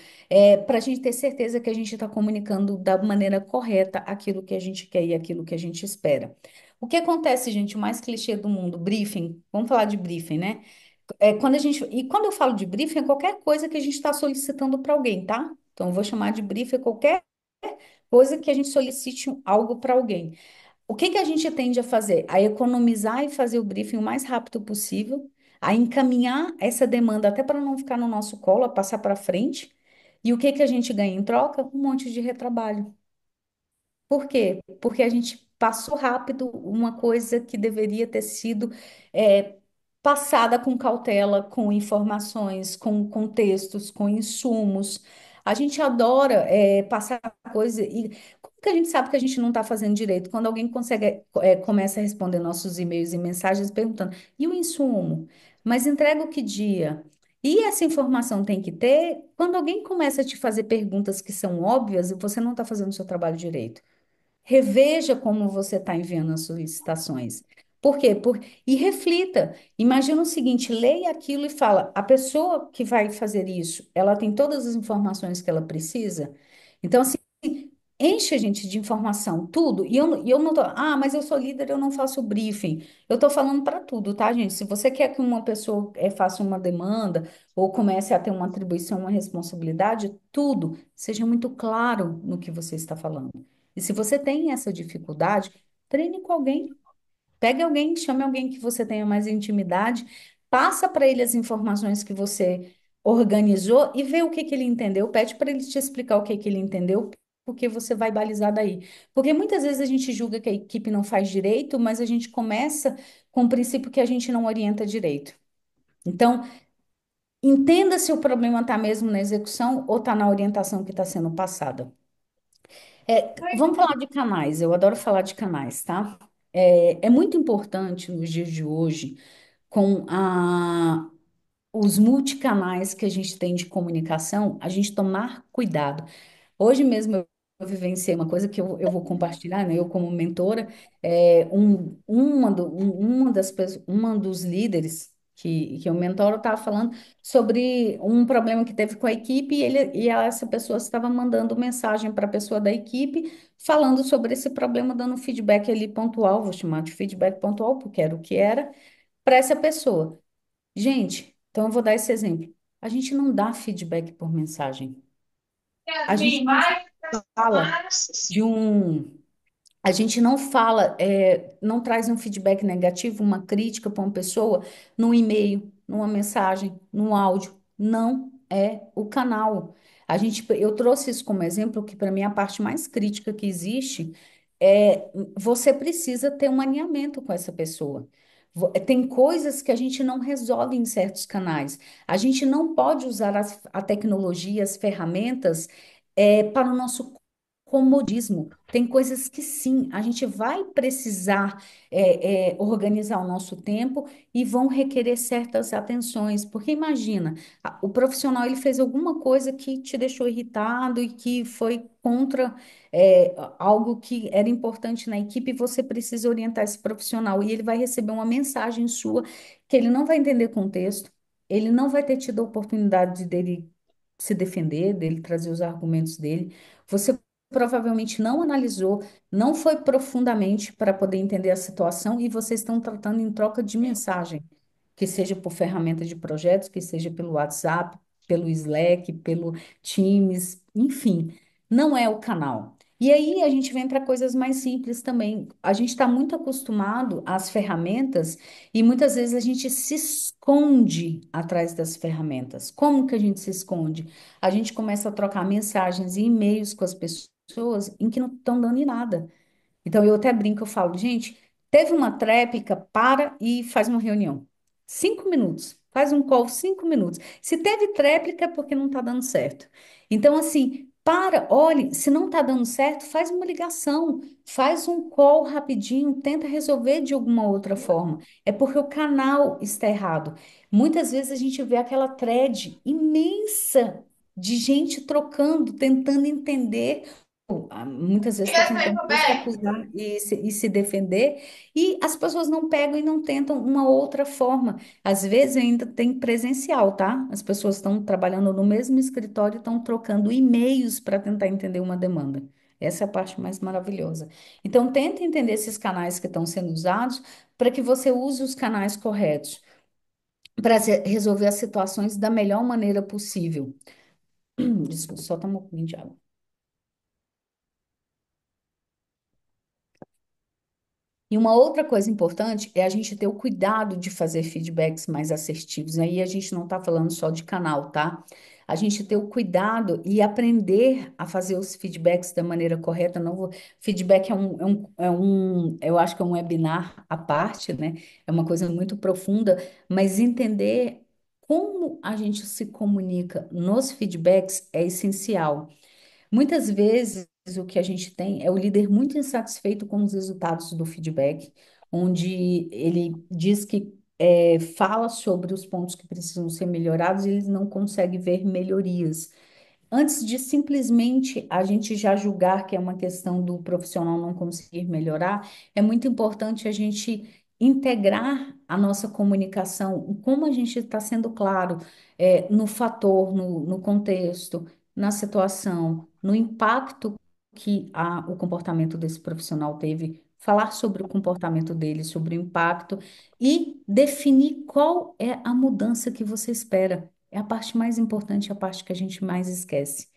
E: para a gente ter certeza que a gente está comunicando da maneira correta aquilo que a gente quer e aquilo que a gente espera. O que acontece, gente, o mais clichê do mundo, briefing, vamos falar de briefing, né? E quando eu falo de briefing, é qualquer coisa que a gente está solicitando para alguém, tá? Então, eu vou chamar de briefing qualquer coisa que a gente solicite algo para alguém. O que que a gente tende a fazer? A economizar e fazer o briefing o mais rápido possível, a encaminhar essa demanda até para não ficar no nosso colo, a passar para frente. E o que que a gente ganha em troca? Um monte de retrabalho. Por quê? Porque a gente passou rápido uma coisa que deveria ter sido é, passada com cautela, com informações, com contextos, com insumos. A gente adora passar coisa e como que a gente sabe que a gente não está fazendo direito? Quando alguém começa a responder nossos e-mails e mensagens perguntando, e o insumo? Mas entrega o que dia? E essa informação tem que ter quando alguém começa a te fazer perguntas que são óbvias e você não está fazendo o seu trabalho direito. Reveja como você está enviando as solicitações. Por quê? E reflita. Imagina o seguinte: leia aquilo e fala: a pessoa que vai fazer isso, ela tem todas as informações que ela precisa? Então, assim, enche a gente de informação, tudo. E eu não tô, mas eu sou líder, eu não faço briefing. Eu tô falando para tudo, tá, gente? Se você quer que uma pessoa faça uma demanda ou comece a ter uma atribuição, uma responsabilidade, tudo, seja muito claro no que você está falando. E se você tem essa dificuldade, treine com alguém. Pegue alguém, chame alguém que você tenha mais intimidade, passa para ele as informações que você organizou e vê o que que ele entendeu. Pede para ele te explicar o que que ele entendeu, porque você vai balizar daí. Porque muitas vezes a gente julga que a equipe não faz direito, mas a gente começa com o princípio que a gente não orienta direito. Então, entenda se o problema está mesmo na execução ou está na orientação que está sendo passada. Vamos falar de canais. Eu adoro falar de canais, tá? É muito importante nos dias de hoje, com os multicanais que a gente tem de comunicação, a gente tomar cuidado. Hoje mesmo eu vivenciei uma coisa que eu vou compartilhar, né? Eu como mentora, uma dos líderes que eu mentoro estava falando sobre um problema que teve com a equipe essa pessoa estava mandando mensagem para a pessoa da equipe falando sobre esse problema, dando feedback ali pontual, vou chamar de feedback pontual, porque era o que era, para essa pessoa. Gente, então eu vou dar esse exemplo. A gente não dá feedback por mensagem. A gente não fala de um. A gente não fala, não traz um feedback negativo, uma crítica para uma pessoa num e-mail, numa mensagem, num áudio. Não é o canal. Eu trouxe isso como exemplo, que para mim a parte mais crítica que existe é você precisa ter um alinhamento com essa pessoa. Tem coisas que a gente não resolve em certos canais. A gente não pode usar a tecnologia, as ferramentas, para o nosso comodismo. Tem coisas que sim, a gente vai precisar organizar o nosso tempo e vão requerer certas atenções. Porque imagina, o profissional ele fez alguma coisa que te deixou irritado e que foi contra algo que era importante na equipe, e você precisa orientar esse profissional. E ele vai receber uma mensagem sua que ele não vai entender contexto, ele não vai ter tido a oportunidade dele se defender, dele trazer os argumentos dele. Você provavelmente não analisou, não foi profundamente para poder entender a situação e vocês estão tratando em troca de mensagem, que seja por ferramenta de projetos, que seja pelo WhatsApp, pelo Slack, pelo Teams, enfim, não é o canal. E aí a gente vem para coisas mais simples também. A gente está muito acostumado às ferramentas e muitas vezes a gente se esconde atrás das ferramentas. Como que a gente se esconde? A gente começa a trocar mensagens e e-mails com as pessoas em que não estão dando em nada. Então eu até brinco, eu falo, gente, teve uma tréplica, para e faz uma reunião. 5 minutos. Faz um call, 5 minutos. Se teve tréplica, é porque não está dando certo. Então, assim, para, olhe, se não está dando certo, faz uma ligação, faz um call rapidinho, tenta resolver de alguma outra forma. É porque o canal está errado. Muitas vezes a gente vê aquela thread imensa de gente trocando, tentando entender. Muitas vezes está tentando ou se acusar e se defender, e as pessoas não pegam e não tentam uma outra forma. Às vezes ainda tem presencial, tá? As pessoas estão trabalhando no mesmo escritório e estão trocando e-mails para tentar entender uma demanda. Essa é a parte mais maravilhosa. Então, tenta entender esses canais que estão sendo usados para que você use os canais corretos para resolver as situações da melhor maneira possível. Desculpa, só tomar um pouquinho de água. E uma outra coisa importante é a gente ter o cuidado de fazer feedbacks mais assertivos. Aí a gente não está falando só de canal, tá? A gente ter o cuidado e aprender a fazer os feedbacks da maneira correta. Não vou... Feedback eu acho que é um webinar à parte, né? É uma coisa muito profunda, mas entender como a gente se comunica nos feedbacks é essencial. Muitas vezes o que a gente tem é o líder muito insatisfeito com os resultados do feedback, onde ele diz que fala sobre os pontos que precisam ser melhorados e ele não consegue ver melhorias. Antes de simplesmente a gente já julgar que é uma questão do profissional não conseguir melhorar, é muito importante a gente integrar a nossa comunicação, como a gente está sendo claro, no fator, no contexto, na situação, no impacto que o comportamento desse profissional teve, falar sobre o comportamento dele, sobre o impacto e definir qual é a mudança que você espera. É a parte mais importante, a parte que a gente mais esquece.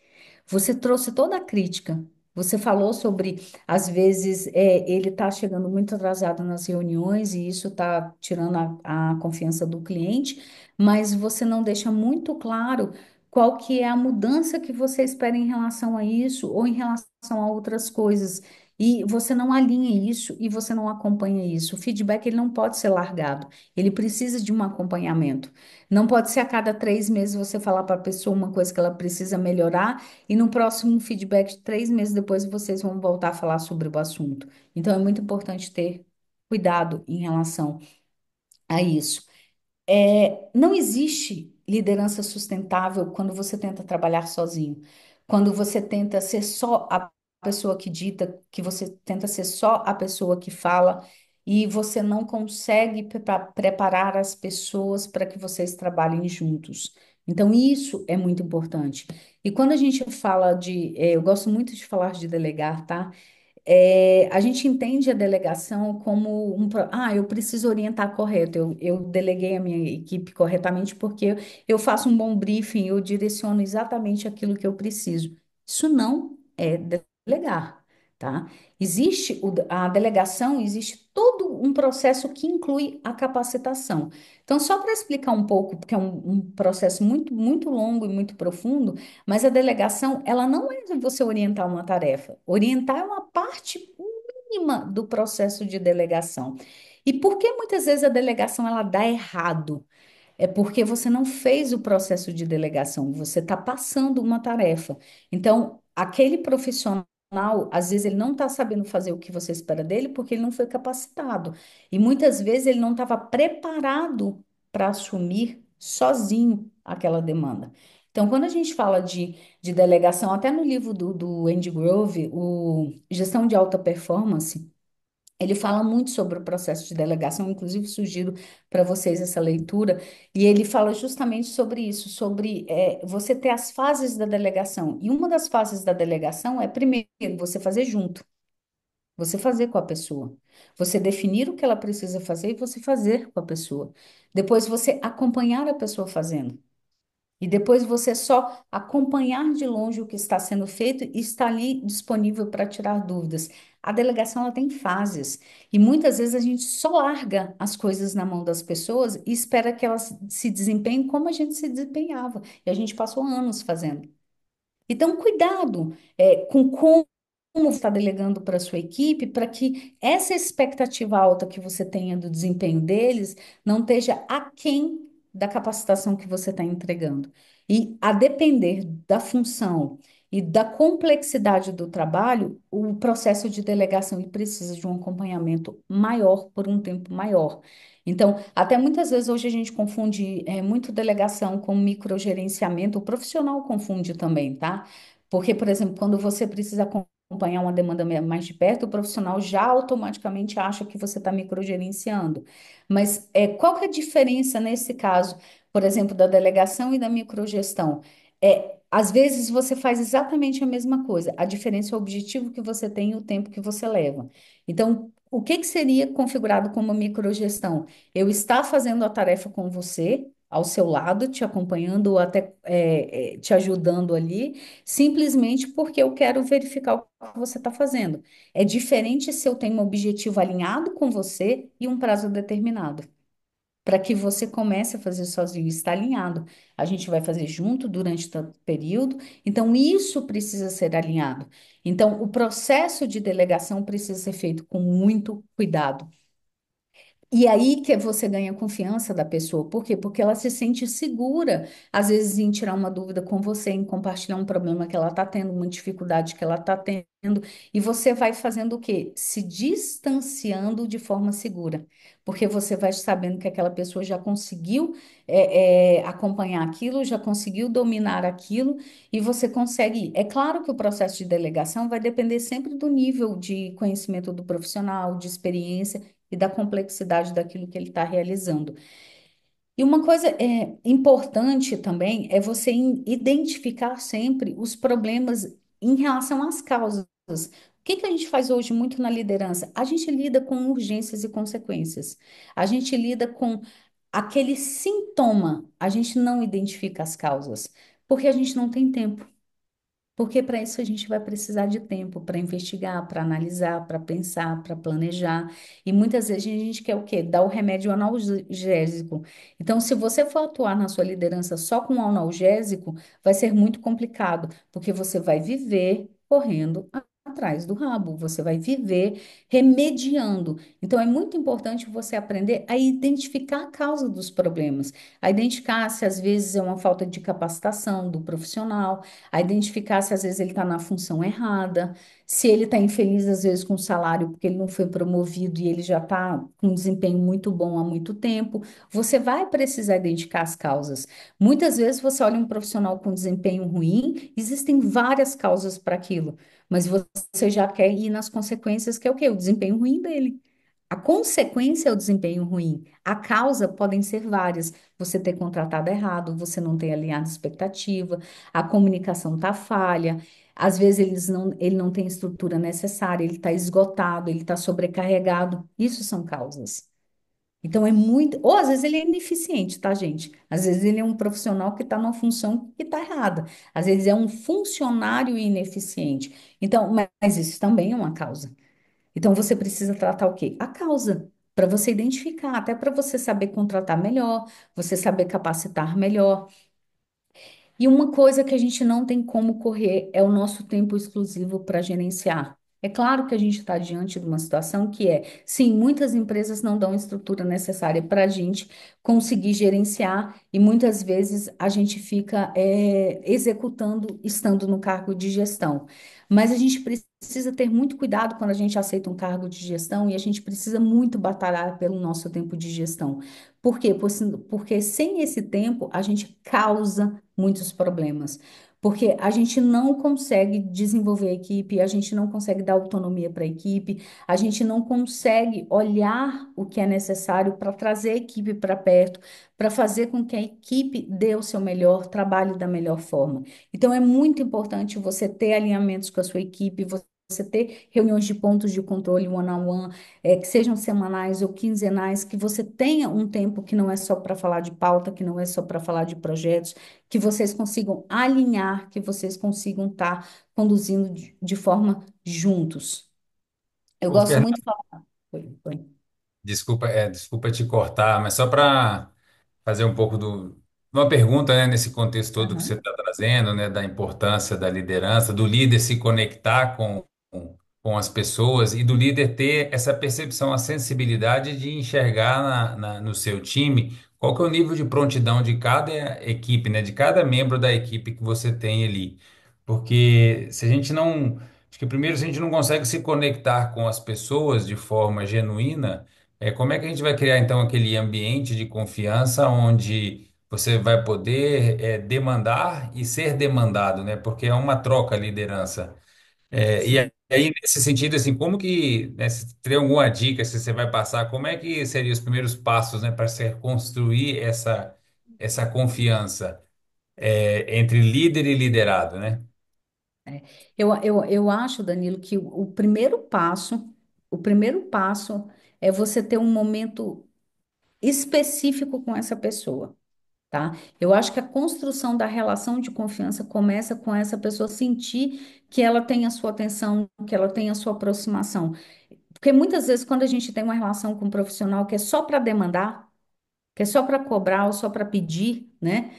E: Você trouxe toda a crítica. Você falou sobre, às vezes, ele está chegando muito atrasado nas reuniões e isso está tirando a confiança do cliente, mas você não deixa muito claro qual que é a mudança que você espera em relação a isso ou em relação a outras coisas. E você não alinha isso e você não acompanha isso. O feedback ele não pode ser largado, ele precisa de um acompanhamento. Não pode ser a cada 3 meses você falar para a pessoa uma coisa que ela precisa melhorar e no próximo feedback, 3 meses depois, vocês vão voltar a falar sobre o assunto. Então, é muito importante ter cuidado em relação a isso. Não existe liderança sustentável quando você tenta trabalhar sozinho, quando você tenta ser só a pessoa que dita, que você tenta ser só a pessoa que fala e você não consegue preparar as pessoas para que vocês trabalhem juntos. Então, isso é muito importante. E quando a gente fala eu gosto muito de falar de delegar, tá? A gente entende a delegação como eu preciso orientar correto, eu deleguei a minha equipe corretamente porque eu faço um bom briefing, eu direciono exatamente aquilo que eu preciso. Isso não é delegar, tá? A delegação, existe todo um processo que inclui a capacitação. Então, só para explicar um pouco, porque é um processo muito, muito longo e muito profundo, mas a delegação, ela não é você orientar uma tarefa. Orientar é uma parte mínima do processo de delegação. E por que muitas vezes a delegação ela dá errado? É porque você não fez o processo de delegação, você está passando uma tarefa. Então, aquele profissional, às vezes, ele não está sabendo fazer o que você espera dele porque ele não foi capacitado. E muitas vezes ele não estava preparado para assumir sozinho aquela demanda. Então, quando a gente fala de delegação, até no livro do Andy Grove, o Gestão de Alta Performance, ele fala muito sobre o processo de delegação, inclusive sugiro para vocês essa leitura, e ele fala justamente sobre isso, sobre você ter as fases da delegação. E uma das fases da delegação é, primeiro, você fazer junto, você fazer com a pessoa. Você definir o que ela precisa fazer e você fazer com a pessoa. Depois, você acompanhar a pessoa fazendo. E depois você só acompanhar de longe o que está sendo feito e estar ali disponível para tirar dúvidas. A delegação ela tem fases e muitas vezes a gente só larga as coisas na mão das pessoas e espera que elas se desempenhem como a gente se desempenhava. E a gente passou anos fazendo. Então, cuidado com como você está delegando para a sua equipe, para que essa expectativa alta que você tenha do desempenho deles não esteja aquém da capacitação que você está entregando. E a depender da função e da complexidade do trabalho, o processo de delegação ele precisa de um acompanhamento maior por um tempo maior. Então, até muitas vezes hoje a gente confunde muito delegação com microgerenciamento, o profissional confunde também, tá? Porque, por exemplo, quando você precisa acompanhar uma demanda mais de perto, o profissional já automaticamente acha que você está microgerenciando. Mas qual que é a diferença nesse caso, por exemplo, da delegação e da microgestão? Às vezes você faz exatamente a mesma coisa, a diferença é o objetivo que você tem e o tempo que você leva. Então, o que que seria configurado como microgestão? Eu estar fazendo a tarefa com você, ao seu lado, te acompanhando ou até te ajudando ali, simplesmente porque eu quero verificar o que você está fazendo. É diferente se eu tenho um objetivo alinhado com você e um prazo determinado. Para que você comece a fazer sozinho, está alinhado. A gente vai fazer junto durante tanto período, então isso precisa ser alinhado. Então, o processo de delegação precisa ser feito com muito cuidado. E aí que você ganha a confiança da pessoa. Por quê? Porque ela se sente segura, às vezes, em tirar uma dúvida com você, em compartilhar um problema que ela está tendo, uma dificuldade que ela está tendo. E você vai fazendo o quê? Se distanciando de forma segura. Porque você vai sabendo que aquela pessoa já conseguiu acompanhar aquilo, já conseguiu dominar aquilo, e você consegue ir. É claro que o processo de delegação vai depender sempre do nível de conhecimento do profissional, de experiência e da complexidade daquilo que ele está realizando. E uma coisa importante também é você identificar sempre os problemas em relação às causas. O que que a gente faz hoje muito na liderança? A gente lida com urgências e consequências. A gente lida com aquele sintoma. A gente não identifica as causas, porque a gente não tem tempo. Porque para isso a gente vai precisar de tempo para investigar, para analisar, para pensar, para planejar. E muitas vezes a gente quer o quê? Dar o remédio analgésico. Então, se você for atuar na sua liderança só com analgésico, vai ser muito complicado, porque você vai viver correndo atrás do rabo, você vai viver remediando. Então, é muito importante você aprender a identificar a causa dos problemas, a identificar se às vezes é uma falta de capacitação do profissional, a identificar se às vezes ele está na função errada, se ele está infeliz às vezes com o salário porque ele não foi promovido e ele já está com um desempenho muito bom há muito tempo. Você vai precisar identificar as causas. Muitas vezes você olha um profissional com desempenho ruim, existem várias causas para aquilo, mas você já quer ir nas consequências, que é o quê? O desempenho ruim dele. A consequência é o desempenho ruim. A causa podem ser várias. Você ter contratado errado, você não ter alinhado expectativa, a comunicação está falha, às vezes ele não tem a estrutura necessária, ele está esgotado, ele está sobrecarregado. Isso são causas. Então é muito. Ou às vezes ele é ineficiente, tá, gente? Às vezes ele é um profissional que está numa função que está errada. Às vezes é um funcionário ineficiente. Então, mas isso também é uma causa. Então você precisa tratar o quê? A causa, para você identificar, até para você saber contratar melhor, você saber capacitar melhor. E uma coisa que a gente não tem como correr é o nosso tempo exclusivo para gerenciar. É claro que a gente está diante de uma situação que é, sim, muitas empresas não dão a estrutura necessária para a gente conseguir gerenciar e muitas vezes a gente fica executando estando no cargo de gestão. Mas a gente precisa ter muito cuidado quando a gente aceita um cargo de gestão e a gente precisa muito batalhar pelo nosso tempo de gestão. Por quê? Porque sem esse tempo a gente causa muitos problemas. Porque a gente não consegue desenvolver a equipe, a gente não consegue dar autonomia para a equipe, a gente não consegue olhar o que é necessário para trazer a equipe para perto, para fazer com que a equipe dê o seu melhor, trabalhe da melhor forma. Então, é muito importante você ter alinhamentos com a sua equipe, você ter reuniões de pontos de controle one-on-one, que sejam semanais ou quinzenais, que você tenha um tempo que não é só para falar de pauta, que não é só para falar de projetos, que vocês consigam alinhar, que vocês consigam estar conduzindo de forma juntos. Eu
A: Ô,
E: gosto
A: Fernando,
E: muito de falar. Oi, oi.
A: desculpa te cortar, mas só para fazer um pouco uma pergunta, né, nesse contexto todo que você
E: Aham.
A: está trazendo, né, da importância da liderança, do líder se conectar com as pessoas e do líder ter essa percepção, a sensibilidade de enxergar no seu time qual que é o nível de prontidão de cada equipe, né, de cada membro da equipe que você tem ali. Porque se a gente não, acho que primeiro se a gente não consegue se conectar com as pessoas de forma genuína, como é que a gente vai criar então aquele ambiente de confiança onde você vai poder demandar e ser demandado, né? Porque é uma troca a liderança. E
E: Sim.
A: aí, nesse sentido, assim, como que, né, se tem alguma dica, se você vai passar, como é que seriam os primeiros passos, né, para você construir essa confiança entre líder e liderado, né?
E: Eu acho, Danilo, que o primeiro passo é você ter um momento específico com essa pessoa. Tá? Eu acho que a construção da relação de confiança começa com essa pessoa sentir que ela tem a sua atenção, que ela tem a sua aproximação. Porque muitas vezes, quando a gente tem uma relação com um profissional que é só para demandar, que é só para cobrar ou só para pedir, né?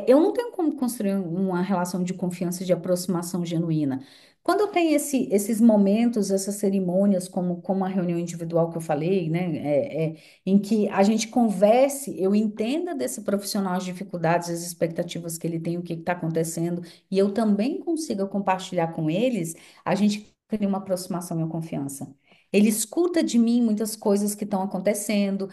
E: Eu não tenho como construir uma relação de confiança e de aproximação genuína. Quando eu tenho esses momentos, essas cerimônias, como a reunião individual que eu falei, né? Em que a gente converse, eu entenda desse profissional as dificuldades, as expectativas que ele tem, o que está acontecendo, e eu também consiga compartilhar com eles, a gente cria uma aproximação e uma confiança. Ele escuta de mim muitas coisas que estão acontecendo,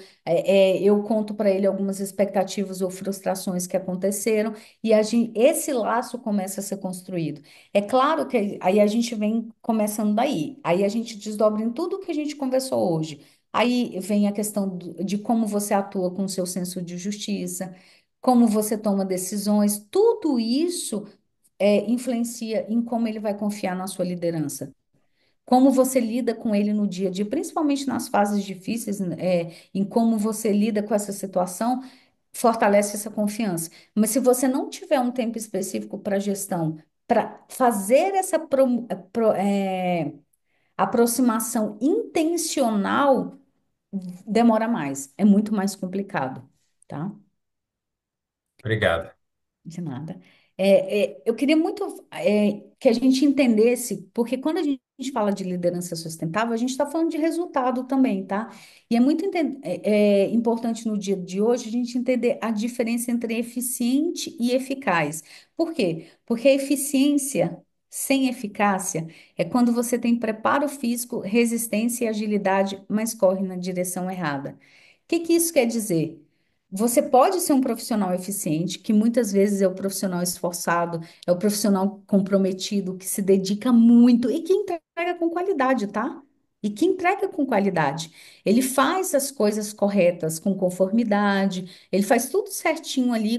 E: eu conto para ele algumas expectativas ou frustrações que aconteceram e esse laço começa a ser construído. É claro que aí a gente vem começando daí, aí a gente desdobra em tudo que a gente conversou hoje. Aí vem a questão de como você atua com o seu senso de justiça, como você toma decisões, tudo isso influencia em como ele vai confiar na sua liderança. Como você lida com ele no dia a dia, principalmente nas fases difíceis, né, em como você lida com essa situação, fortalece essa confiança. Mas se você não tiver um tempo específico para gestão, para fazer essa aproximação intencional, demora mais, é muito mais complicado, tá?
A: Obrigado.
E: De nada. Eu queria muito que a gente entendesse, porque quando a gente fala de liderança sustentável, a gente está falando de resultado também, tá? E é muito importante no dia de hoje a gente entender a diferença entre eficiente e eficaz. Por quê? Porque a eficiência sem eficácia é quando você tem preparo físico, resistência e agilidade, mas corre na direção errada. O que que isso quer dizer? Você pode ser um profissional eficiente, que muitas vezes é o profissional esforçado, é o profissional comprometido, que se dedica muito e que entrega com qualidade, tá? E que entrega com qualidade. Ele faz as coisas corretas, com conformidade, ele faz tudo certinho ali,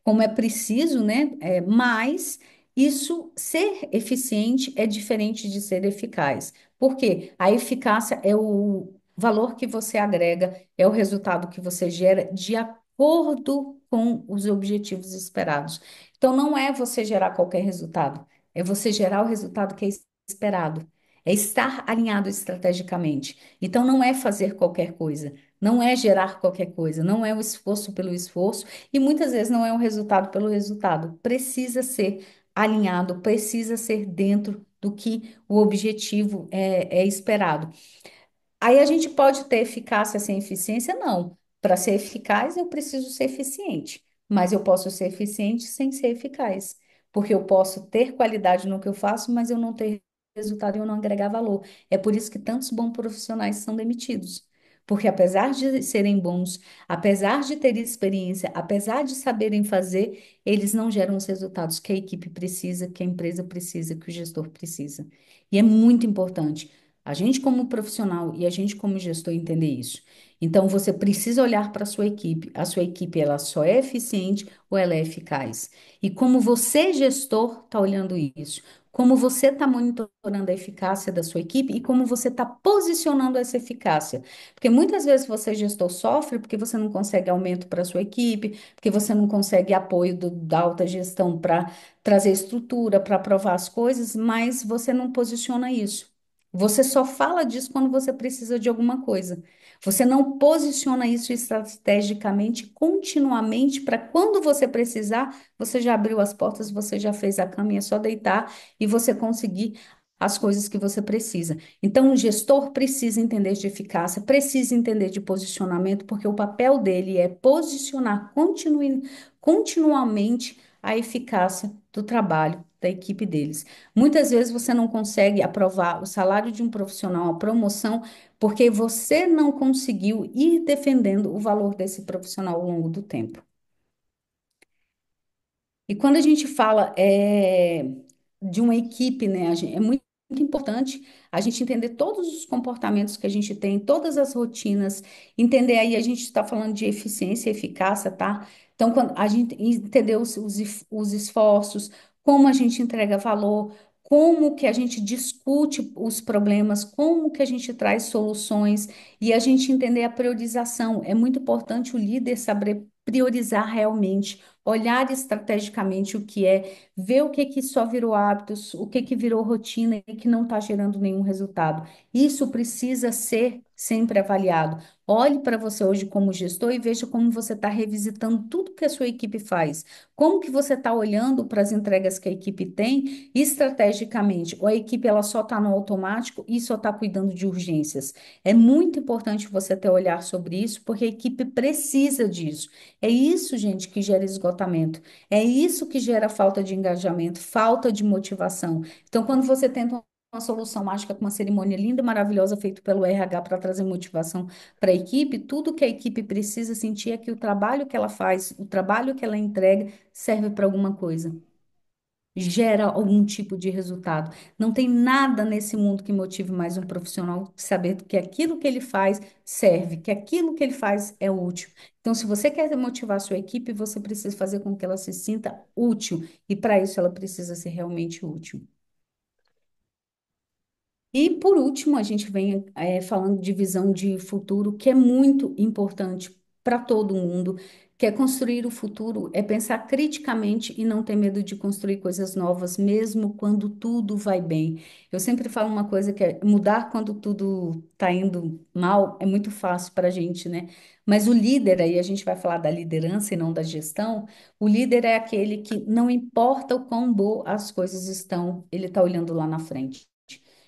E: como é preciso, né? Mas isso, ser eficiente é diferente de ser eficaz. Por quê? A eficácia é o valor que você agrega, é o resultado que você gera de acordo com os objetivos esperados. Então, não é você gerar qualquer resultado, é você gerar o resultado que é esperado. É estar alinhado estrategicamente. Então, não é fazer qualquer coisa, não é gerar qualquer coisa, não é o esforço pelo esforço e muitas vezes não é o resultado pelo resultado. Precisa ser alinhado, precisa ser dentro do que o objetivo é esperado. Aí a gente pode ter eficácia sem eficiência? Não. Para ser eficaz, eu preciso ser eficiente. Mas eu posso ser eficiente sem ser eficaz. Porque eu posso ter qualidade no que eu faço, mas eu não ter resultado e eu não agregar valor. É por isso que tantos bons profissionais são demitidos. Porque apesar de serem bons, apesar de terem experiência, apesar de saberem fazer, eles não geram os resultados que a equipe precisa, que a empresa precisa, que o gestor precisa. E é muito importante. A gente, como profissional e a gente, como gestor, entender isso. Então, você precisa olhar para a sua equipe. A sua equipe, ela só é eficiente ou ela é eficaz? E como você, gestor, está olhando isso? Como você está monitorando a eficácia da sua equipe e como você está posicionando essa eficácia? Porque muitas vezes você, gestor, sofre porque você não consegue aumento para a sua equipe, porque você não consegue apoio da alta gestão para trazer estrutura, para aprovar as coisas, mas você não posiciona isso. Você só fala disso quando você precisa de alguma coisa. Você não posiciona isso estrategicamente, continuamente, para quando você precisar, você já abriu as portas, você já fez a cama, e é só deitar e você conseguir as coisas que você precisa. Então, o gestor precisa entender de eficácia, precisa entender de posicionamento, porque o papel dele é posicionar continuamente a eficácia do trabalho da equipe deles. Muitas vezes você não consegue aprovar o salário de um profissional, a promoção, porque você não conseguiu ir defendendo o valor desse profissional ao longo do tempo. E quando a gente fala de uma equipe, né, é muito importante a gente entender todos os comportamentos que a gente tem, todas as rotinas, entender aí, a gente está falando de eficiência e eficácia, tá? Então, quando a gente entender os esforços, como a gente entrega valor, como que a gente discute os problemas, como que a gente traz soluções e a gente entender a priorização. É muito importante o líder saber priorizar realmente, olhar estrategicamente o que é, ver o que que só virou hábitos, o que que virou rotina e que não está gerando nenhum resultado. Isso precisa ser sempre avaliado. Olhe para você hoje como gestor e veja como você está revisitando tudo que a sua equipe faz. Como que você está olhando para as entregas que a equipe tem estrategicamente? Ou a equipe ela só está no automático e só está cuidando de urgências? É muito importante você ter olhar sobre isso, porque a equipe precisa disso. É isso, gente, que gera esgotamento. É isso que gera falta de engajamento, falta de motivação. Então, quando você tenta uma solução mágica com uma cerimônia linda, maravilhosa, feita pelo RH para trazer motivação para a equipe, tudo que a equipe precisa sentir é que o trabalho que ela faz, o trabalho que ela entrega, serve para alguma coisa, gera algum tipo de resultado. Não tem nada nesse mundo que motive mais um profissional que saber que aquilo que ele faz serve, que aquilo que ele faz é útil. Então, se você quer motivar a sua equipe, você precisa fazer com que ela se sinta útil, e para isso ela precisa ser realmente útil. E, por último, a gente vem falando de visão de futuro, que é muito importante para todo mundo, que é construir o futuro, é pensar criticamente e não ter medo de construir coisas novas, mesmo quando tudo vai bem. Eu sempre falo uma coisa que é mudar quando tudo está indo mal, é muito fácil para a gente, né? Mas o líder, aí a gente vai falar da liderança e não da gestão, o líder é aquele que não importa o quão boas as coisas estão, ele está olhando lá na frente.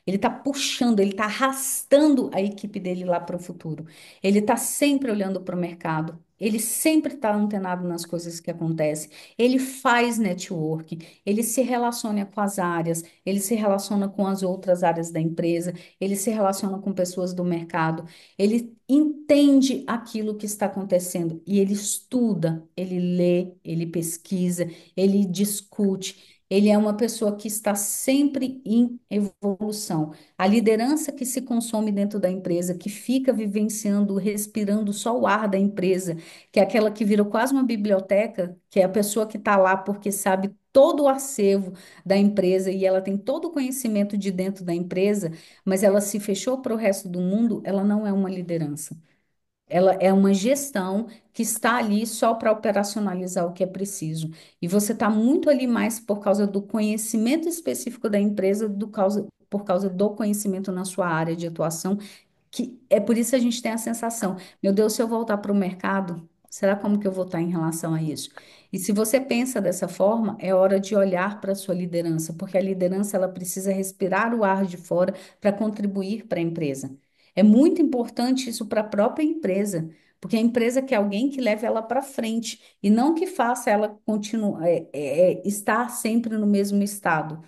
E: Ele está puxando, ele está arrastando a equipe dele lá para o futuro. Ele está sempre olhando para o mercado. Ele sempre está antenado nas coisas que acontecem. Ele faz network, ele se relaciona com as áreas, ele se relaciona com as outras áreas da empresa, ele se relaciona com pessoas do mercado, ele entende aquilo que está acontecendo e ele estuda, ele lê, ele pesquisa, ele discute. Ele é uma pessoa que está sempre em evolução. A liderança que se consome dentro da empresa, que fica vivenciando, respirando só o ar da empresa, que é aquela que virou quase uma biblioteca, que é a pessoa que está lá porque sabe todo o acervo da empresa e ela tem todo o conhecimento de dentro da empresa, mas ela se fechou para o resto do mundo, ela não é uma liderança. Ela é uma gestão que está ali só para operacionalizar o que é preciso. E você está muito ali mais por causa do conhecimento específico da empresa, por causa do conhecimento na sua área de atuação, que é por isso que a gente tem a sensação, meu Deus, se eu voltar para o mercado. Será como que eu vou estar em relação a isso? E se você pensa dessa forma, é hora de olhar para a sua liderança, porque a liderança ela precisa respirar o ar de fora para contribuir para a empresa. É muito importante isso para a própria empresa, porque a empresa quer alguém que leve ela para frente e não que faça ela continuar estar sempre no mesmo estado,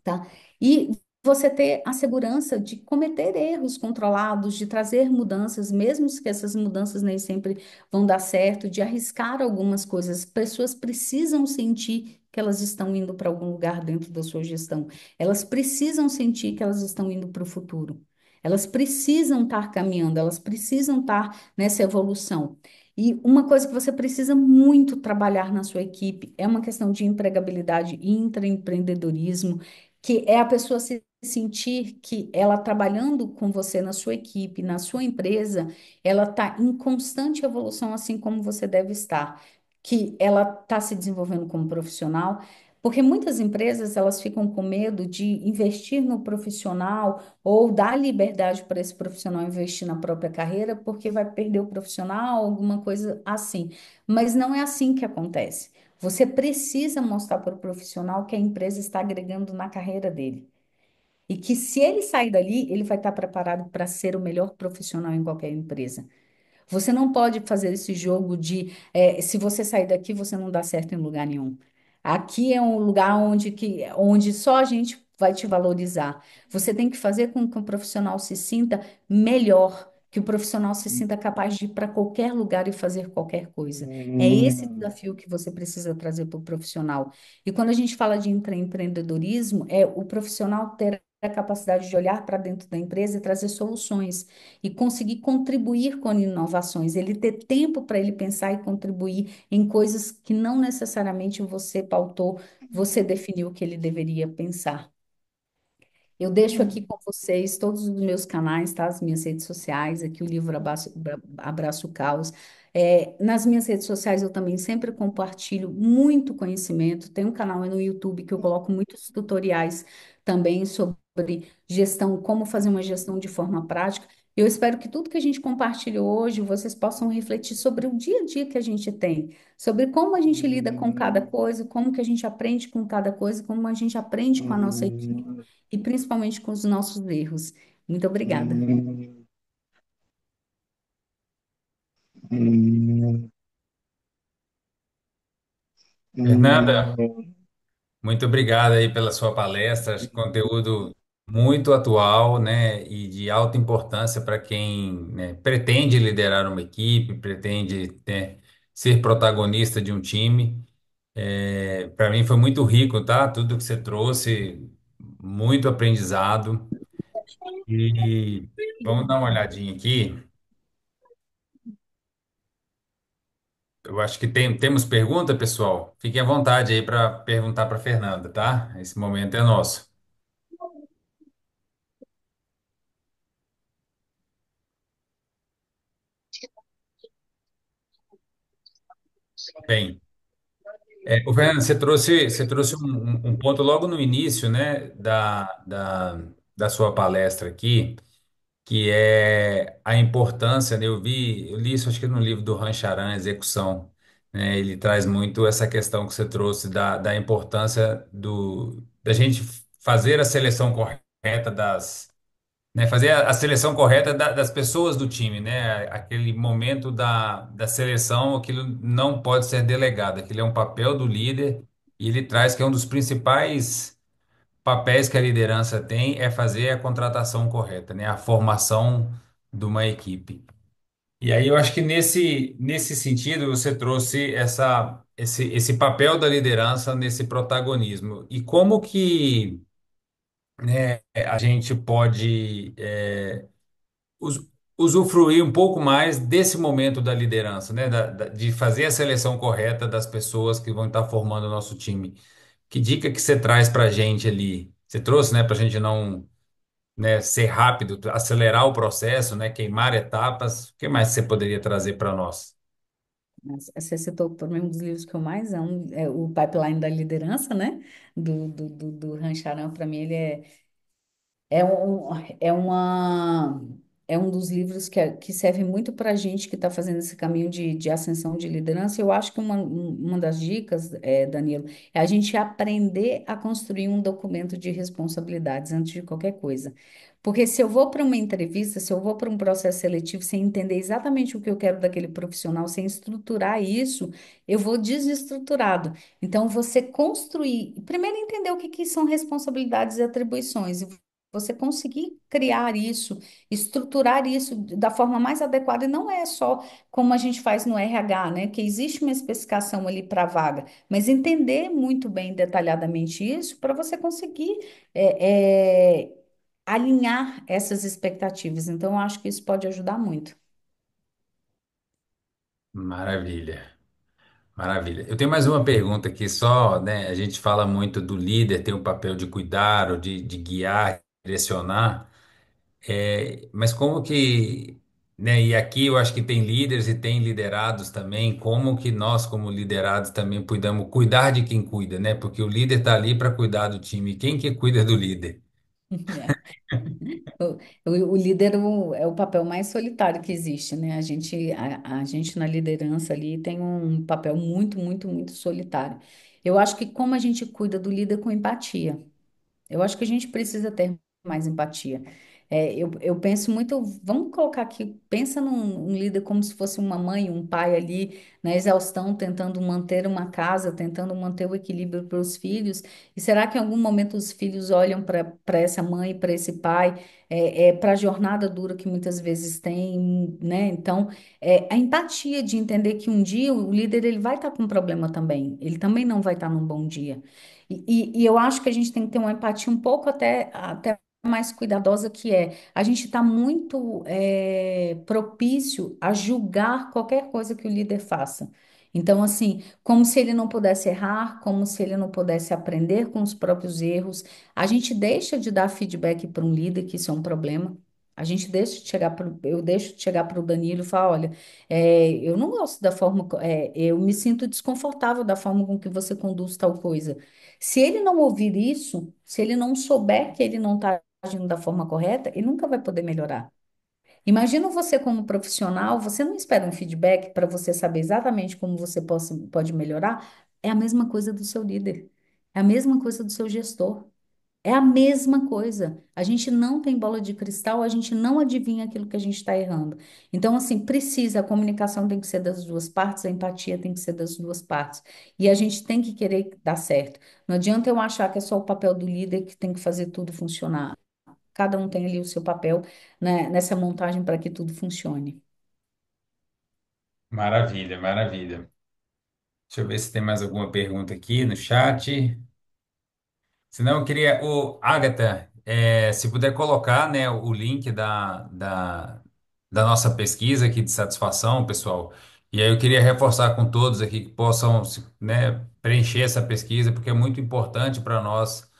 E: tá? E você ter a segurança de cometer erros controlados, de trazer mudanças, mesmo que essas mudanças nem sempre vão dar certo, de arriscar algumas coisas. As pessoas precisam sentir que elas estão indo para algum lugar dentro da sua gestão. Elas precisam sentir que elas estão indo para o futuro. Elas precisam estar caminhando, elas precisam estar nessa evolução. E uma coisa que você precisa muito trabalhar na sua equipe é uma questão de empregabilidade e intraempreendedorismo, que é a pessoa se sentir que ela trabalhando com você na sua equipe, na sua empresa, ela está em constante evolução, assim como você deve estar, que ela está se desenvolvendo como profissional, porque muitas empresas elas ficam com medo de investir no profissional ou dar liberdade para esse profissional investir na própria carreira, porque vai perder o profissional, alguma coisa assim. Mas não é assim que acontece. Você precisa mostrar para o profissional que a empresa está agregando na carreira dele. E que se ele sair dali, ele vai estar preparado para ser o melhor profissional em qualquer empresa. Você não pode fazer esse jogo de se você sair daqui, você não dá certo em lugar nenhum. Aqui é um lugar onde só a gente vai te valorizar. Você tem que fazer com que o profissional se sinta melhor, que o profissional se sinta capaz de ir para qualquer lugar e fazer qualquer coisa. É esse desafio que você precisa trazer para o profissional. E quando a gente fala de empreendedorismo, é o profissional ter a capacidade de olhar para dentro da empresa e trazer soluções e conseguir contribuir com inovações, ele ter tempo para ele pensar e contribuir em coisas que não necessariamente você pautou, você definiu que ele deveria pensar. Eu deixo aqui com vocês todos os meus canais, tá? As minhas redes sociais, aqui o livro Abraço o Caos. Nas minhas redes sociais eu também sempre compartilho muito conhecimento. Tem um canal no YouTube que eu coloco muitos tutoriais também sobre gestão, como fazer uma gestão de forma prática. Eu espero que tudo que a gente compartilhou hoje vocês possam refletir sobre o dia a dia que a gente tem, sobre como a gente lida com cada coisa, como que a gente aprende com cada coisa, como a gente aprende com a nossa equipe e principalmente com os nossos erros. Muito obrigada.
A: Fernanda, muito obrigado aí pela sua palestra, acho que conteúdo muito atual, né, e de alta importância para quem, né, pretende liderar uma equipe, pretende, né, ser protagonista de um time. Para mim foi muito rico, tá? Tudo que você trouxe, muito aprendizado. E vamos dar uma olhadinha aqui. Eu acho que temos pergunta, pessoal. Fiquem à vontade aí para perguntar para Fernanda, tá? Esse momento é nosso. Bem. Ô, Fernando, você trouxe um ponto logo no início, né, da sua palestra aqui, que é a importância, né, eu li isso acho que no livro do Rancharan, Execução, né, ele traz muito essa questão que você trouxe da importância da gente fazer a seleção correta né, fazer a seleção correta das pessoas do time, né? Aquele momento da seleção, aquilo não pode ser delegado, aquilo é um papel do líder e ele traz que é um dos principais papéis que a liderança tem é fazer a contratação correta, né? A formação de uma equipe. E aí eu acho que nesse sentido você trouxe esse papel da liderança nesse protagonismo. E como que, né, a gente pode us- usufruir um pouco mais desse momento da liderança, né? De fazer a seleção correta das pessoas que vão estar formando o nosso time. Que dica que você traz para a gente ali? Você trouxe, né, para a gente não, né, ser rápido, acelerar o processo, né, queimar etapas. O que mais você poderia trazer para nós?
E: Você citou para mim um dos livros que eu mais amo, é o Pipeline da Liderança, né? Do Rancharan, para mim, ele é, um, é uma. é um dos livros que serve muito para a gente que está fazendo esse caminho de ascensão de liderança. Eu acho que uma das dicas, Danilo, é a gente aprender a construir um documento de responsabilidades antes de qualquer coisa. Porque se eu vou para uma entrevista, se eu vou para um processo seletivo sem entender exatamente o que eu quero daquele profissional, sem estruturar isso, eu vou desestruturado. Então, você construir, primeiro entender o que são responsabilidades e atribuições, e você conseguir criar isso, estruturar isso da forma mais adequada, e não é só como a gente faz no RH, né? Que existe uma especificação ali para a vaga, mas entender muito bem detalhadamente isso para você conseguir alinhar essas expectativas. Então, eu acho que isso pode ajudar muito.
A: Maravilha, maravilha. Eu tenho mais uma pergunta aqui, só, né? A gente fala muito do líder ter o papel de cuidar ou de guiar, direcionar. Mas como que, né? E aqui eu acho que tem líderes e tem liderados também. Como que nós, como liderados, também podemos cuidar de quem cuida, né? Porque o líder está ali para cuidar do time. Quem que cuida do líder?
E: O, o líder é o papel mais solitário que existe, né? A gente na liderança ali tem um papel muito, muito, muito solitário. Eu acho que como a gente cuida do líder com empatia. Eu acho que a gente precisa ter mais empatia. Eu penso muito, vamos colocar aqui, pensa num líder como se fosse uma mãe, um pai ali na exaustão, tentando manter uma casa, tentando manter o equilíbrio para os filhos. E será que em algum momento os filhos olham para essa mãe, para esse pai, para a jornada dura que muitas vezes tem, né? Então, a empatia de entender que um dia o líder ele vai estar com um problema também, ele também não vai estar num bom dia. E eu acho que a gente tem que ter uma empatia um pouco até mais cuidadosa, que a gente está muito propício a julgar qualquer coisa que o líder faça. Então, assim, como se ele não pudesse errar, como se ele não pudesse aprender com os próprios erros. A gente deixa de dar feedback para um líder, que isso é um problema. A gente deixa de chegar eu deixo de chegar para o Danilo e falar, olha, eu não gosto da forma, eu me sinto desconfortável da forma com que você conduz tal coisa. Se ele não ouvir isso, se ele não souber que ele não está agindo da forma correta, ele nunca vai poder melhorar. Imagina você como profissional, você não espera um feedback para você saber exatamente como você pode melhorar. É a mesma coisa do seu líder, é a mesma coisa do seu gestor. É a mesma coisa. A gente não tem bola de cristal, a gente não adivinha aquilo que a gente está errando. Então, assim, a comunicação tem que ser das duas partes, a empatia tem que ser das duas partes. E a gente tem que querer dar certo. Não adianta eu achar que é só o papel do líder que tem que fazer tudo funcionar. Cada um tem ali o seu papel, né, nessa montagem para que tudo funcione.
A: Maravilha, maravilha. Deixa eu ver se tem mais alguma pergunta aqui no chat. Senão eu queria, Agatha, se puder colocar, né, o link da nossa pesquisa aqui de satisfação, pessoal. E aí eu queria reforçar com todos aqui que possam, né, preencher essa pesquisa, porque é muito importante para nós,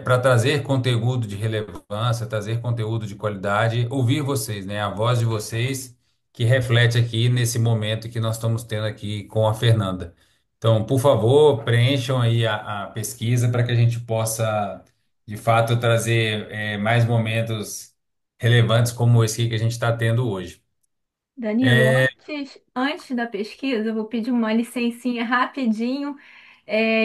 A: para trazer conteúdo de relevância, trazer conteúdo de qualidade, ouvir vocês, né, a voz de vocês que reflete aqui nesse momento que nós estamos tendo aqui com a Fernanda. Então, por favor, preencham aí a pesquisa para que a gente possa, de fato, trazer mais momentos relevantes como esse aqui que a gente está tendo hoje.
F: Danilo, antes da pesquisa, eu vou pedir uma licencinha rapidinho,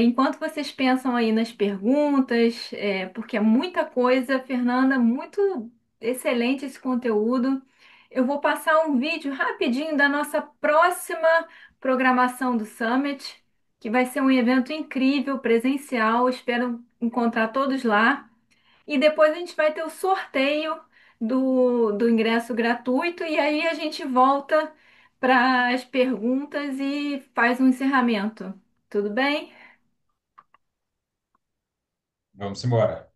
F: enquanto vocês pensam aí nas perguntas, porque é muita coisa, Fernanda, muito excelente esse conteúdo. Eu vou passar um vídeo rapidinho da nossa próxima programação do Summit, que vai ser um evento incrível, presencial. Espero encontrar todos lá. E depois a gente vai ter o sorteio do ingresso gratuito, e aí a gente volta para as perguntas e faz um encerramento. Tudo bem?
A: Vamos embora.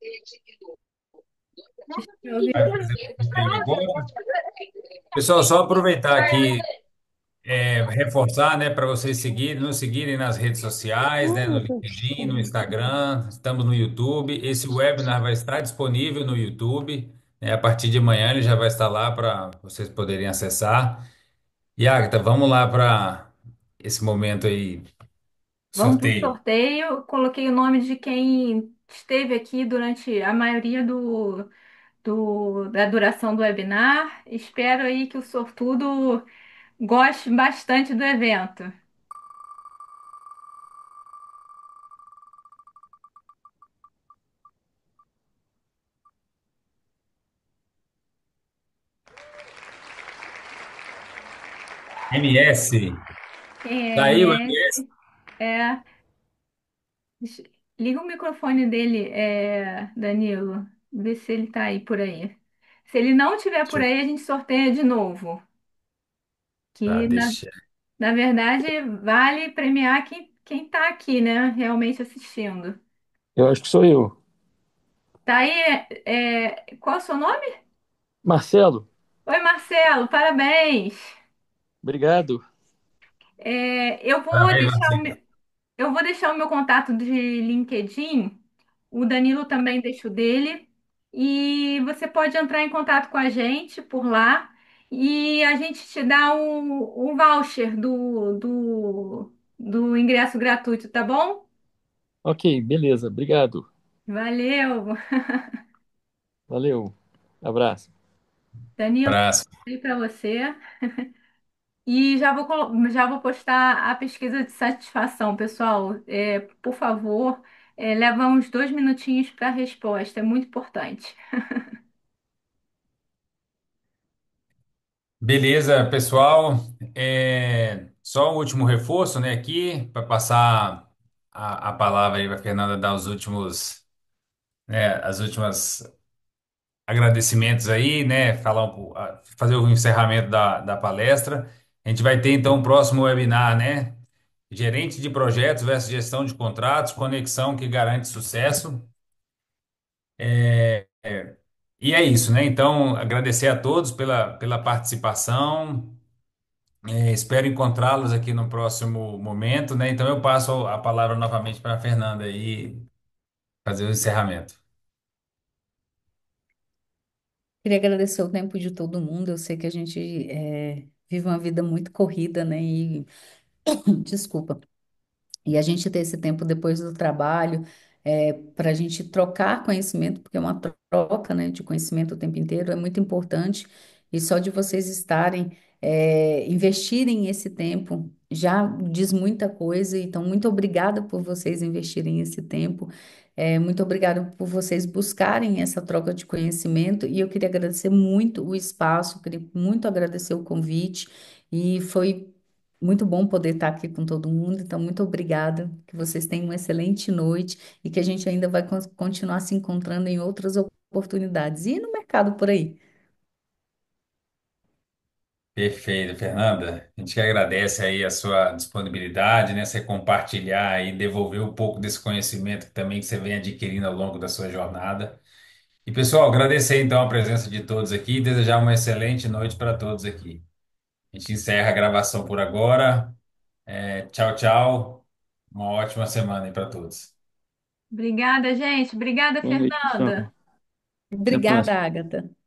F: Deixa eu ouvir.
A: Vai fazer o sorteio agora. Pessoal, só aproveitar aqui, reforçar, né, para vocês seguirem, nos seguirem nas redes sociais, né, no LinkedIn, no Instagram, estamos no YouTube. Esse webinar vai estar disponível no YouTube, né, a partir de amanhã ele já vai estar lá para vocês poderem acessar. E Agatha, vamos lá para esse momento aí,
F: Vamos para o
A: sorteio.
F: sorteio. Coloquei o nome de quem esteve aqui durante a maioria da duração do webinar. Espero aí que o sortudo goste bastante do evento.
A: MS,
F: Quem é
A: saiu o MS?
F: MS? É, deixa- liga o microfone dele, Danilo. Vê se ele tá aí por aí. Se ele não estiver por aí, a gente sorteia de novo.
A: Tá,
F: Que
A: deixa.
F: na verdade vale premiar quem tá aqui, né? Realmente assistindo.
G: Eu acho que sou eu.
F: Tá aí, qual é o seu nome?
G: Marcelo,
F: Oi, Marcelo, parabéns.
G: obrigado.
F: Eu vou
A: Parabéns,
F: deixar
A: Marcelo.
F: eu vou deixar o meu contato de LinkedIn. O Danilo também deixa o dele. E você pode entrar em contato com a gente por lá. E a gente te dá o voucher do ingresso gratuito, tá bom?
G: Ok, beleza, obrigado.
F: Valeu,
G: Valeu. Abraço.
F: Danilo,
A: Abraço.
F: aí para você. E já vou postar a pesquisa de satisfação, pessoal. Por favor, leva uns 2 minutinhos para a resposta, é muito importante.
A: Beleza, pessoal. Só um último reforço, né, aqui, para passar a palavra aí para a Fernanda dar os últimos, né, as últimas agradecimentos aí, né, fazer o encerramento da palestra. A gente vai ter então o próximo webinar, né, Gerente de projetos versus gestão de contratos, conexão que garante sucesso. E é isso, né? Então, agradecer a todos pela participação. Espero encontrá-los aqui no próximo momento, né? Então eu passo a palavra novamente para a Fernanda aí fazer o encerramento.
E: Queria agradecer o tempo de todo mundo. Eu sei que a gente vive uma vida muito corrida, né? E desculpa. E a gente ter esse tempo depois do trabalho, para a gente trocar conhecimento, porque é uma troca, né, de conhecimento o tempo inteiro, é muito importante. E só de vocês estarem, investirem esse tempo, já diz muita coisa. Então, muito obrigada por vocês investirem esse tempo. Muito obrigada por vocês buscarem essa troca de conhecimento. E eu queria agradecer muito o espaço, queria muito agradecer o convite. E foi muito bom poder estar aqui com todo mundo, então muito obrigada. Que vocês tenham uma excelente noite e que a gente ainda vai continuar se encontrando em outras oportunidades e no mercado por aí.
A: Perfeito, Fernanda. A gente que agradece aí a sua disponibilidade, né? Você compartilhar e devolver um pouco desse conhecimento que também que você vem adquirindo ao longo da sua jornada. E pessoal, agradecer então a presença de todos aqui e desejar uma excelente noite para todos aqui. A gente encerra a gravação por agora. Tchau, tchau. Uma ótima semana aí para todos.
F: Obrigada, gente. Obrigada,
G: Boa noite,
F: Fernanda.
G: pessoal. Até a
E: Obrigada,
G: próxima.
E: Agatha.